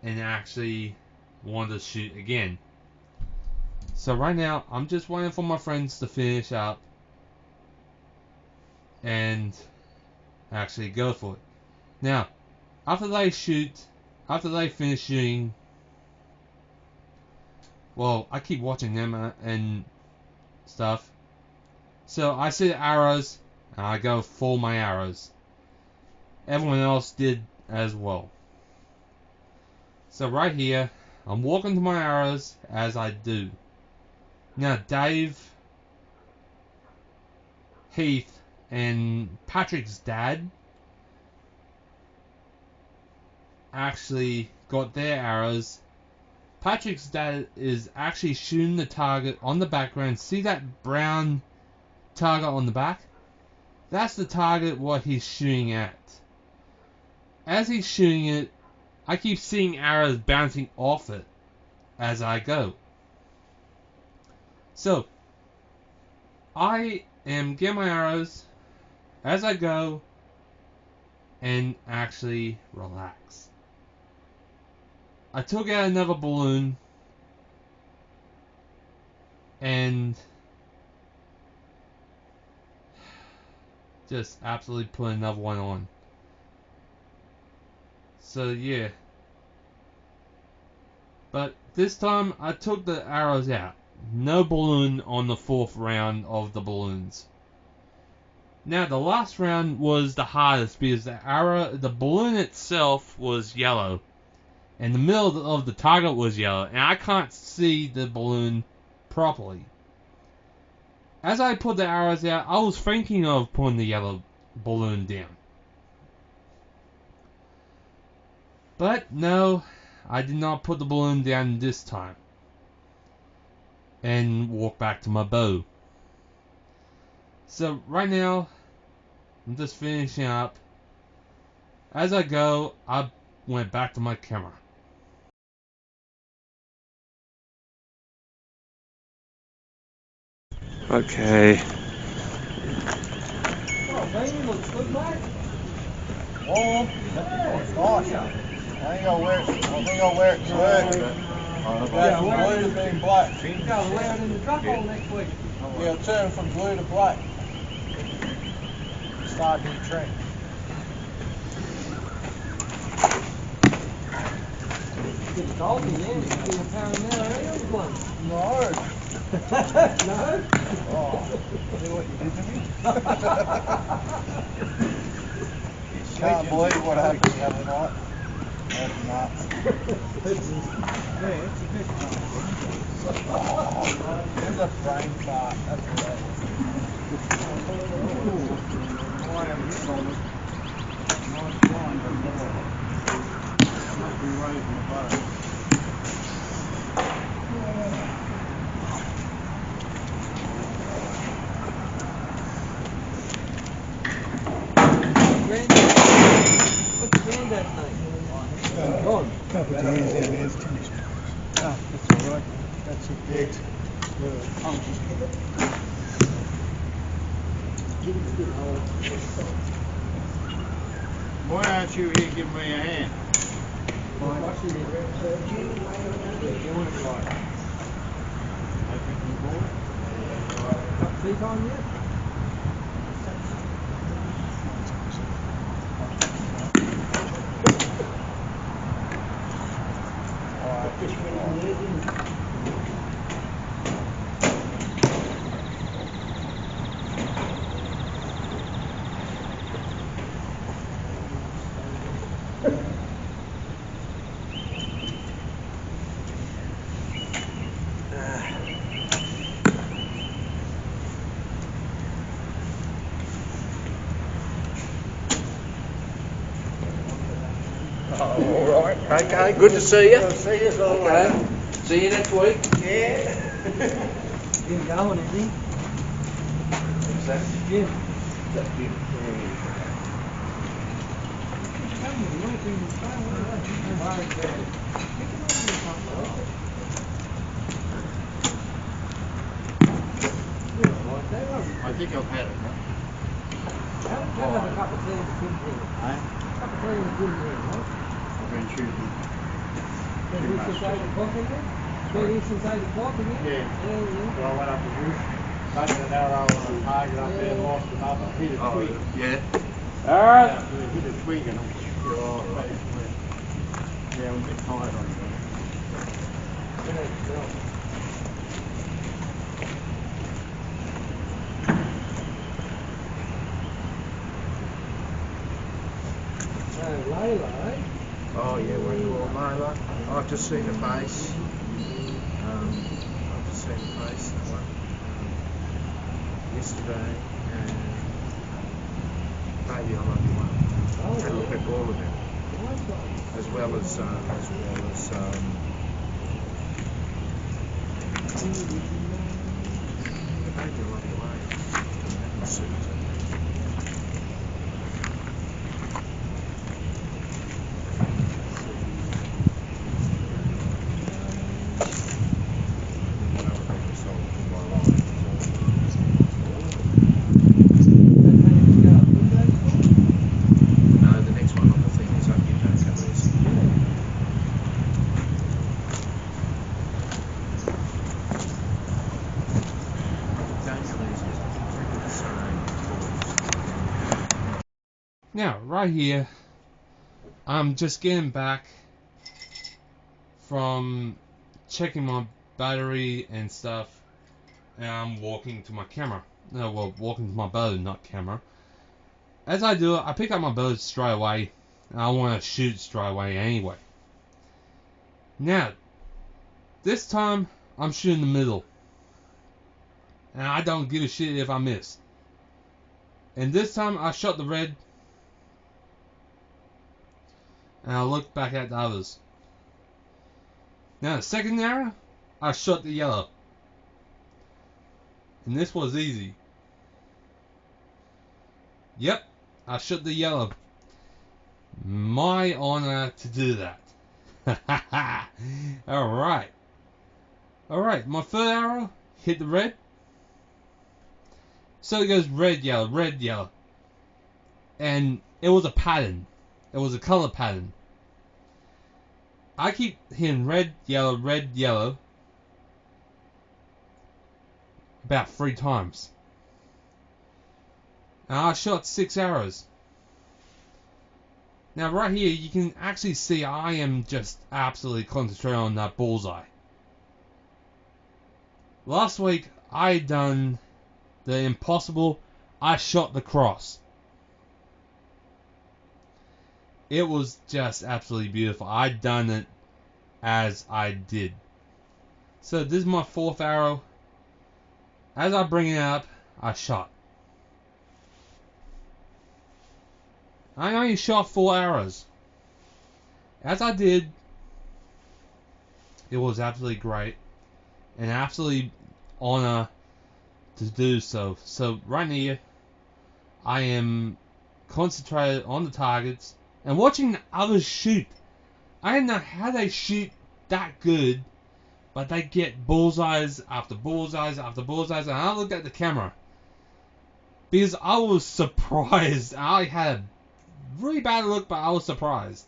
and actually want to shoot again. So right now, I'm just waiting for my friends to finish up and actually go for it. Now, after they finish shooting, well, I keep watching them and stuff. So I see the arrows, and I go for my arrows. Everyone else did as well. So right here, I'm walking to my arrows as I do. Now Dave, Heath, and Patrick's dad actually got their arrows. Patrick's dad is actually shooting the target on the background. See that brown target on the back? That's the target what he's shooting at. As he's shooting it, I keep seeing arrows bouncing off it as I go. So, I am getting my arrows as I go and actually relax. I took out another balloon and just absolutely put another one on. So yeah. But this time I took the arrows out. No balloon on the 4th round of the balloons. Now the last round was the hardest because the balloon itself was yellow. And the middle of the target was yellow. And I can't see the balloon properly. As I put the arrows out, I was thinking of putting the yellow balloon down. But no, I did not put the balloon down this time. And walk back to my bow. So right now, I'm just finishing up. As I go, I went back to my camera. Okay. Oh, baby, looks good, mate. Warm. It's nice. I think I'll wear it to work. Yeah, blue to being black. You gotta wear it in the truck all next week. Yeah, turn from blue to black. Start a new trend. It's cold in there. You can get a pound an hour air one. No. No? Oh, see what you did to me? Can't believe what happened the other night. That's nuts. It's a bit There's a brain fart. That's right. I haven't hit on it. Nice line, but more. Must be raising the boat. What's the granddad's name? Ron. Can't put your hands down, hands tennis. Ah, that's alright. That's a bit. Why aren't you here giving me a hand? Feet on yet? All right. Okay. Good to see you. Good to see you. Okay. See you next week. Yeah. Jim going, is he? What's that? Jim. That's Jim. I think I've had it, huh? Have a cup of tea with Jim here. Eh? Cup of tea with Jim here, right? I've been shooting. Can we just have a coffee there? been here since 8 o'clock again? Yeah. Yeah. So I went up the roof, taken an arrow on a target up there, lost another, hit a twig. Yeah. Alright. Hit a twig and yeah, I'm a bit tired on it. Layla, eh? Oh yeah, when you were Layla. I've just seen the face. I've just seen the face, that one. Yesterday, and maybe I'll only one. And look at all of them. As well as maybe I'll only one. Let's see. No, the next one on the thing is up your don't have this. Don't have these, the same. Now, right here, I'm just getting back from checking my battery and stuff, and I'm walking to my camera. No, well, walking to my bow, not camera. As I do it, I pick up my bow straight away, and I want to shoot straight away anyway. Now, this time, I'm shooting the middle, and I don't give a shit if I miss. And this time, I shot the red, and I looked back at the others. Now, the second arrow, I shot the yellow. And this was easy. Yep, I shot the yellow. My honor to do that. Alright. Alright, my third arrow hit the red. So it goes red, yellow. And it was a pattern. It was a color pattern. I keep hitting red, yellow. About 3 times. And I shot 6 arrows. Now right here you can actually see I am just absolutely concentrating on that bullseye. Last week I done the impossible. I shot the cross. It was just absolutely beautiful. I done it as I did. So this is my 4th arrow. As I bring it up, I shot. I only shot 4 arrows. As I did, it was absolutely great. An absolutely honor to do so. So right here, I am concentrated on the targets and watching others shoot. I don't know how they shoot that good, but they get bullseyes after bullseyes after bullseyes, and I looked at the camera because I was surprised. I had a really bad look, but I was surprised.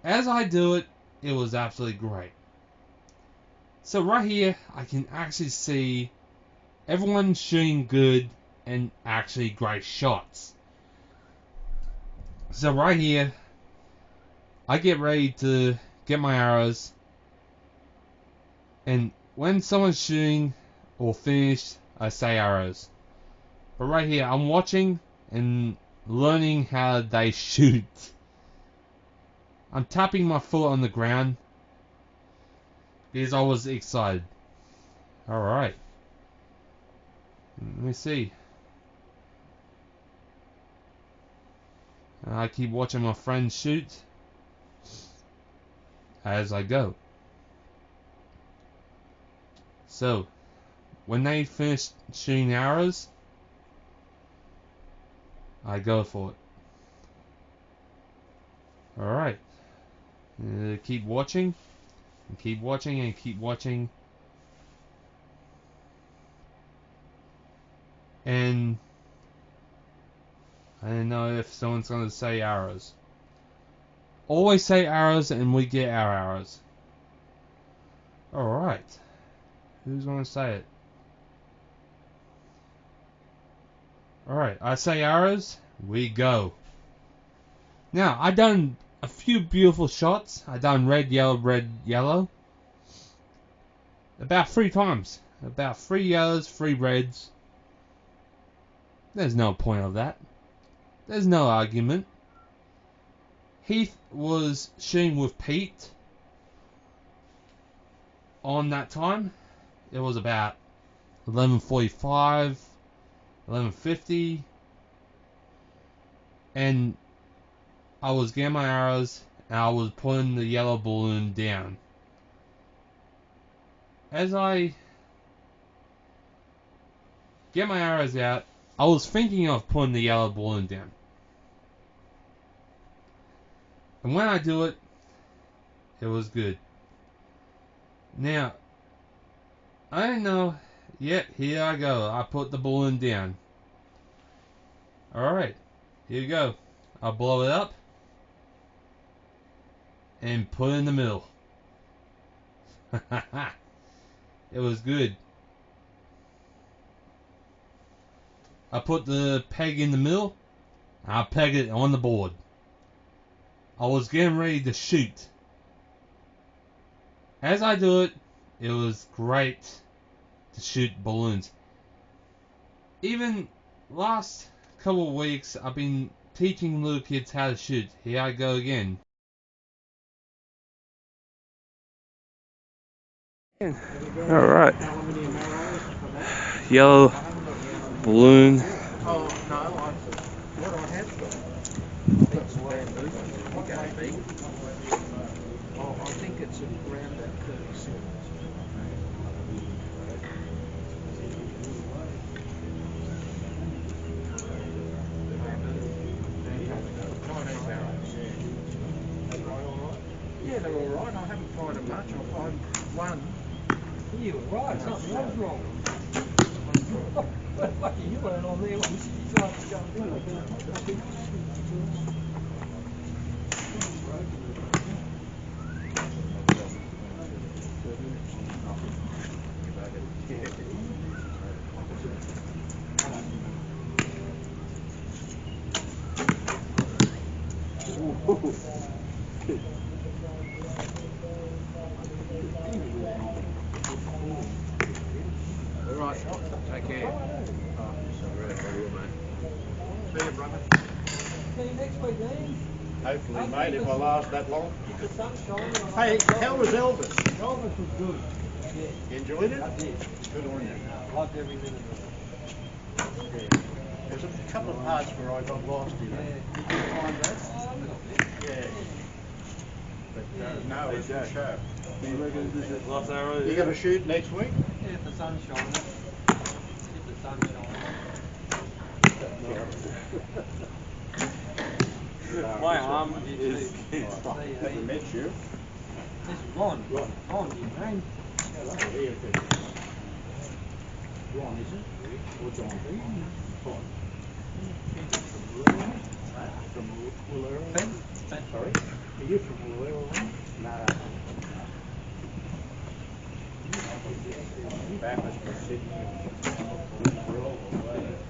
As I do it, it was absolutely great. So right here, I can actually see everyone shooting good and actually great shots. So right here, I get ready to get my arrows, and when someone's shooting or finished, I say arrows. But right here, I'm watching and learning how they shoot. I'm tapping my foot on the ground because I was excited. Alright. Let me see. I keep watching my friends shoot as I go. So, when they finish shooting arrows, I go for it. Alright. Keep watching. And keep watching and keep watching. And I don't know if someone's going to say arrows. Always say arrows and we get our arrows. Alright. Who's gonna say it? Alright, I say arrows, we go. Now, I done a few beautiful shots. I done red, yellow. About 3 times. About 3 yellows, 3 reds. There's no point of that. There's no argument. Heath was shooting with Pete on that time. It was about 11:45, 11:50, and I was getting my arrows and I was putting the yellow balloon down. As I get my arrows out, I was thinking of putting the yellow balloon down. And when I do it, it was good. Now, I didn't know. Yet, here I go. I put the balloon down. Alright, here you go. I'll blow it up and put it in the middle. It was good. I put the peg in the middle. I pegged it on the board. I was getting ready to shoot. As I do it, it was great to shoot balloons. Even last couple of weeks, I've been teaching little kids how to shoot. Here I go again. Alright. Yellow balloon. Oh, no, what I have got, I think some bamboo from GB. Oh, I think it's around about 30 cents. Yeah, they're alright. I haven't tried them much. I've tried one. You were right, something was wrong. Lucky you weren't on there when you tried to jump in. Alright, take care. Oh, sorry, I will, mate. See you, brother. See you next week, Dean. Hopefully, mate, if I last that long. Keep the sun shining. Hey, how was Elvis? Elvis was good. Yeah. You enjoyed it? I did. Good on you. Loved every minute of it. Yeah. There's a couple of parts where I got lost in Yeah. it. Did you find that? A little bit. Yeah. But no, it was a show. Last arrow. You going to shoot next week? Yeah, if the sun's shining. If the sun's shining. My arm is. Haven't met you. This is Ron. Ron, your name? Ron, is it? Or John? From Woollera? Ben? Sorry? Are you from Woollera? No. Bathurst was Sydney.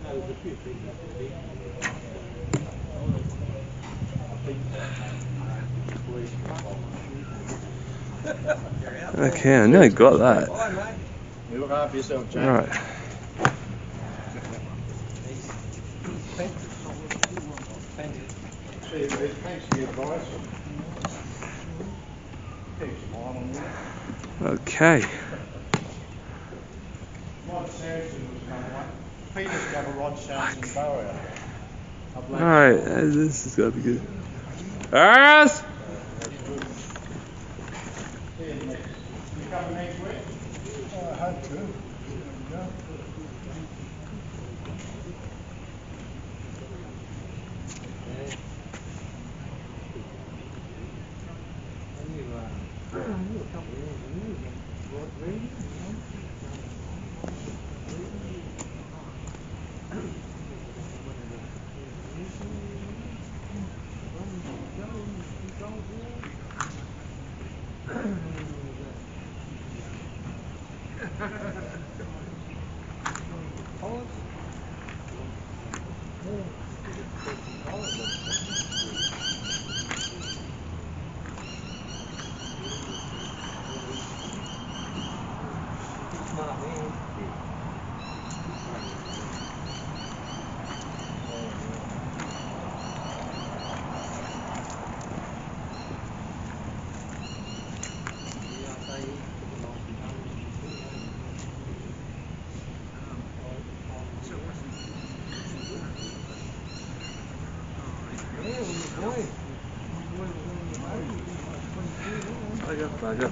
No, there's a few people. Okay, I nearly got that. Bye, mate. You look after yourself, Jack. Alright. Thanks for your advice. Keep smiling. Okay. Rod Samson was number one. Peter's got a Rod Samson bow out. Alright, this is gotta be good. Arrows! You coming next week? I hope to. Bugger.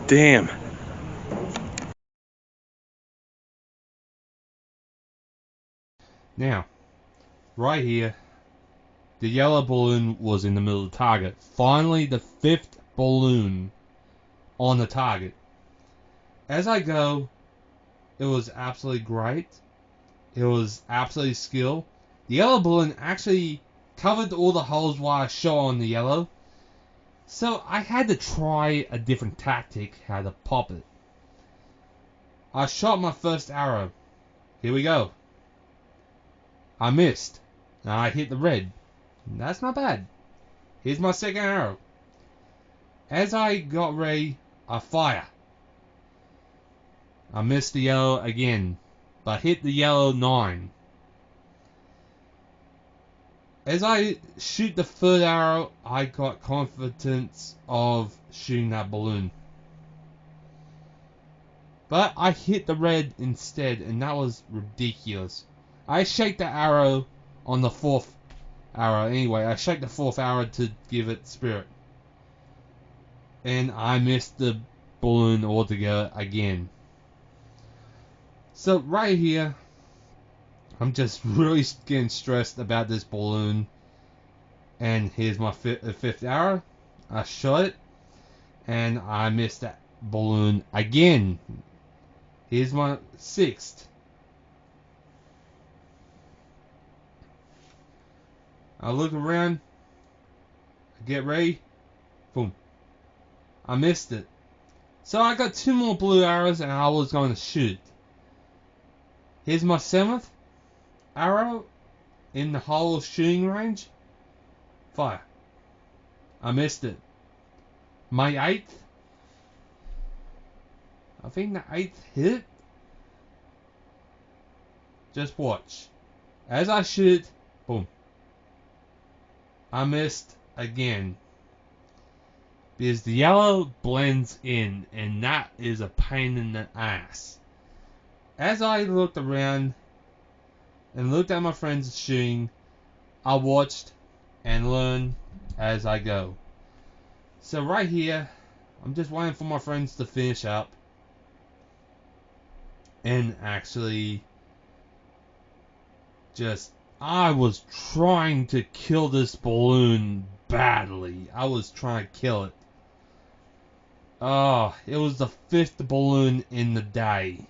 Damn. Now, right here, the yellow balloon was in the middle of the target. Finally, the 5th balloon on the target. As I go, it was absolutely great. It was absolutely skill. The yellow balloon actually covered all the holes while I shot on the yellow. So I had to try a different tactic how to pop it. I shot my first arrow. Here we go. I missed. Now I hit the red. That's not bad. Here's my second arrow. As I got ready, I fire. I missed the yellow again, but hit the yellow 9. As I shoot the third arrow, I got confidence of shooting that balloon. But I hit the red instead, and that was ridiculous. I shake the arrow on the 4th arrow. Anyway, I shake the 4th arrow to give it spirit. And I missed the balloon altogether again. So right here, I'm just really getting stressed about this balloon. And here's my 5th arrow. I shot it. And I missed that balloon again. Here's my 6th. I look around. I get ready. Boom. I missed it. So I got 2 more blue arrows and I was going to shoot. Here's my 7th arrow in the whole shooting range. Fire. I missed it. My 8th. I think the 8th hit. Just watch. As I shoot, boom. I missed again. Because the yellow blends in, and that is a pain in the ass. As I looked around and looked at my friends shooting, I watched and learned as I go. So right here, I'm just waiting for my friends to finish up and actually I was trying to kill this balloon badly. I was trying to kill it. Oh, it was the 5th balloon in the day.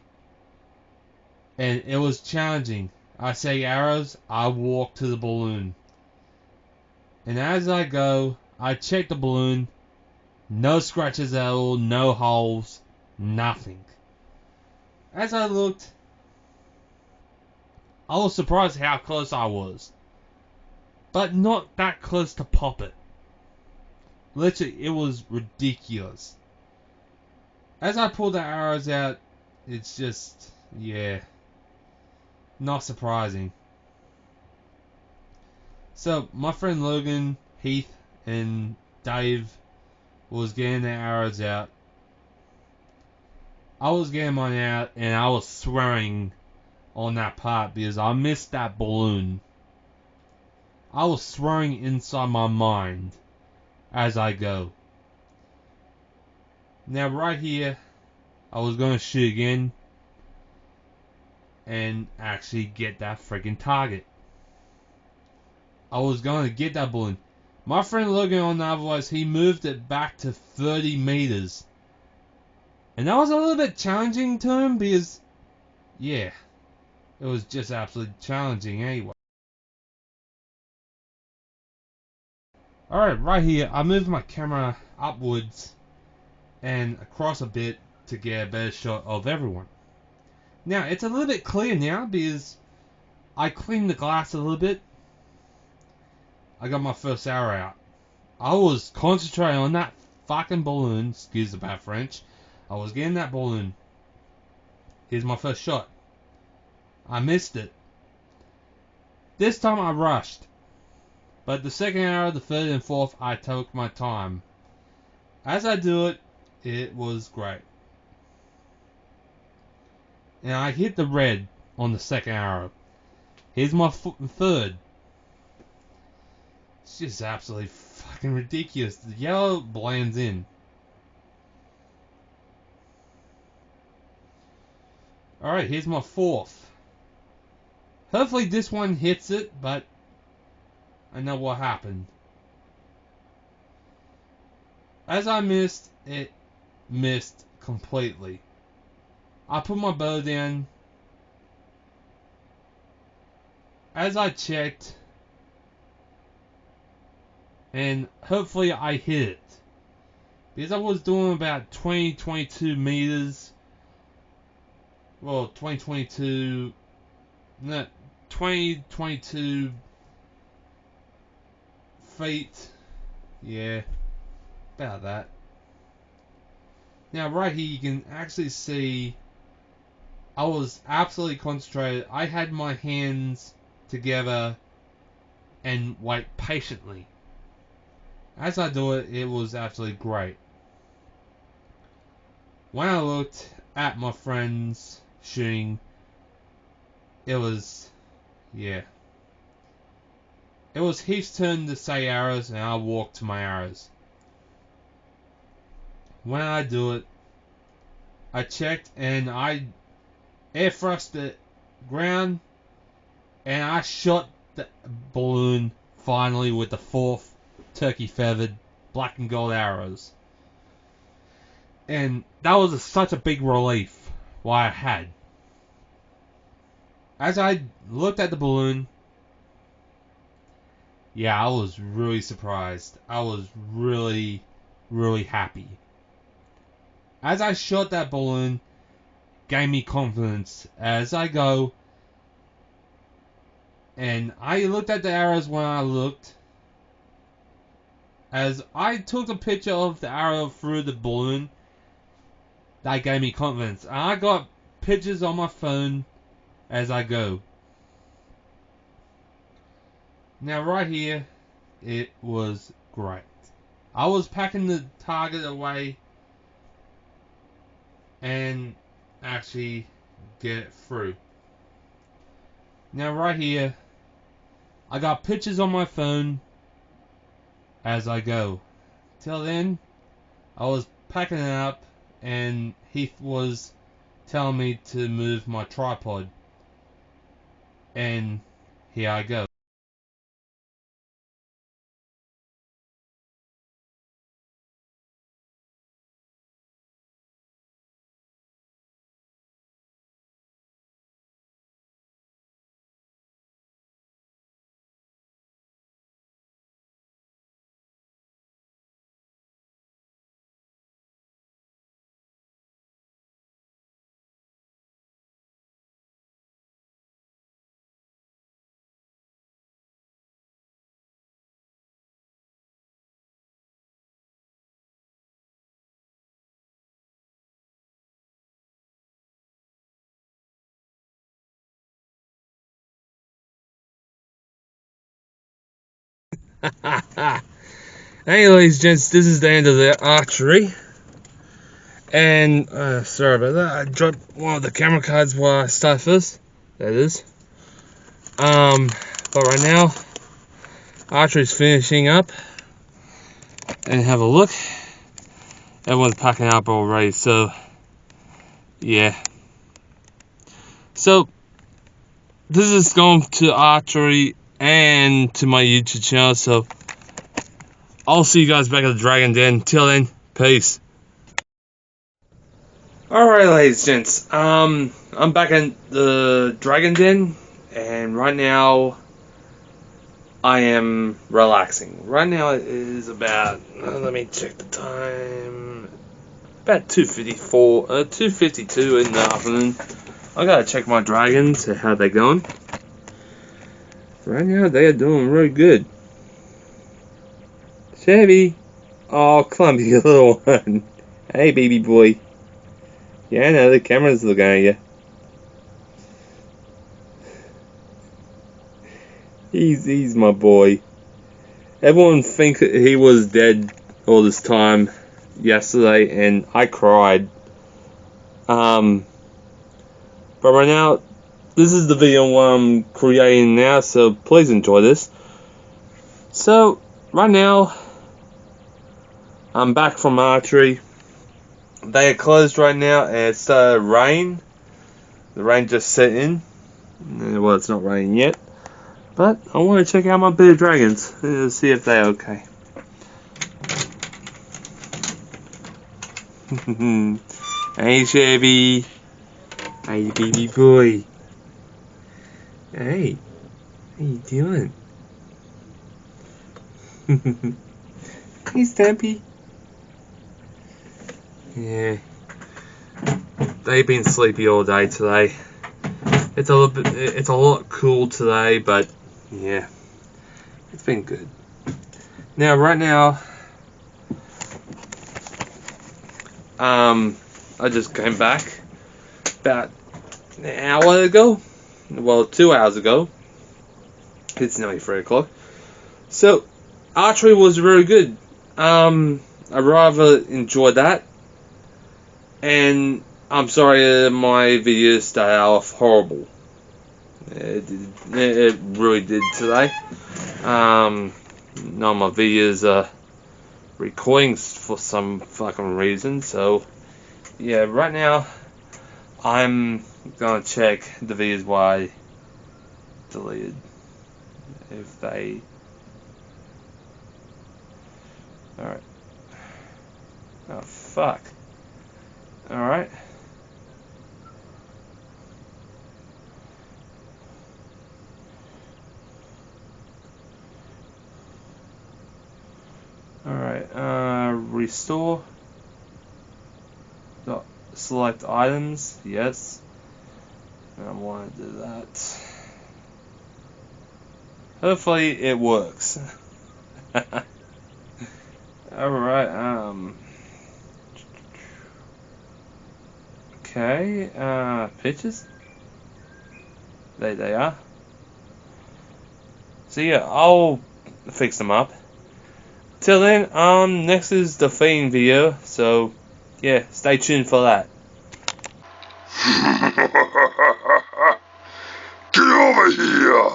And it was challenging. I say arrows, I walk to the balloon. And as I go, I check the balloon. No scratches at all, no holes, nothing. As I looked, I was surprised how close I was. But not that close to pop it. Literally, it was ridiculous. As I pull the arrows out, it's just, yeah, not surprising. So, my friend Logan, Heath, and Dave was getting their arrows out. I was getting mine out, and I was swearing on that part because I missed that balloon. I was swearing inside my mind as I go. Now right here, I was going to shoot again and actually get that freaking target. I was going to get that balloon. My friend Logan on the otherwise, he moved it back to 30 meters. And that was a little bit challenging to him because, yeah, it was just absolutely challenging anyway. Alright, right here, I moved my camera upwards and across a bit to get a better shot of everyone. Now, it's a little bit clear now because I cleaned the glass a little bit. I got my first arrow out. I was concentrating on that fucking balloon. Excuse the bad French. I was getting that balloon. Here's my first shot. I missed it. This time I rushed. But the second arrow, the third and fourth, I took my time. As I do it, it was great. And I hit the red on the second arrow. Here's my third. It's just absolutely fucking ridiculous. The yellow blends in. Alright, here's my fourth. Hopefully this one hits it, but I know what happened. As I missed, it missed completely. I put my bow down. As I checked, and hopefully I hit it. Because I was doing about 22 meters. Well, 22 feet. Yeah, about that. Now right here you can actually see I was absolutely concentrated. I had my hands together and wait patiently. As I do it, it was absolutely great. When I looked at my friends shooting, it was, yeah. It was his turn to say arrows, and I walked to my arrows. When I do it, I checked and I air thrust the ground, and I shot the balloon finally with the fourth turkey feathered black and gold arrows. And that was such a big relief what I had. As I looked at the balloon, yeah, I was really surprised. I was really, really happy. As I shot that balloon, gave me confidence as I go. And I looked at the arrows when I looked. As I took a picture of the arrow through the balloon, that gave me confidence. And I got pictures on my phone as I go. Now right here, it was great. I was packing the target away and actually get it through. Now right here, I got pictures on my phone as I go. Till then, I was packing it up and Heath was telling me to move my tripod. And here I go. Hey ladies and gents, this is the end of the archery. And sorry about that, I dropped one of the camera cards while I start this. That is. But right now, archery's finishing up. And have a look. Everyone's packing up already, so yeah. So this is going to archery and to my YouTube channel, so I'll see you guys back at the Dragon Den. Till then, peace. Alright ladies and gents, I'm back in the Dragon Den, and right now I am relaxing. Right now it is about, let me check the time, about 2:54, 2:52 in the afternoon. I gotta check my dragons, how they're going. Right now, they are doing really good. Chevy! Oh, clumsy little one. Hey, baby boy. Yeah, I know, the camera's looking at you. He's my boy. Everyone think he was dead all this time yesterday, and I cried. But right now, this is the video I'm creating now, so please enjoy this. So, right now, I'm back from archery. They are closed right now, and it's rain. The rain just set in. Well, it's not raining yet. But I want to check out my bearded dragons, see if they're okay. Hey, Chevy. Hey, baby boy. Hey, how you doing? Hey, Stampy. Yeah, they've been sleepy all day today. It's a lot cool today, but yeah, it's been good. Now, right now, I just came back about an hour ago. Well, 2 hours ago. It's nearly 3 o'clock. So, archery was very good. I rather enjoyed that. And I'm sorry my videos started off horrible. It really did today. None of my videos are recordings for some fucking reason. So, yeah, right now I'm gonna check the videos why I deleted. If they... Alright. Oh, fuck. Alright. Alright, restore. Select items, yes. I want to do that. Hopefully it works. Alright, okay, pictures? There they are. So yeah, I'll fix them up. Till then, next is the theme video, so yeah, stay tuned for that. Get over here!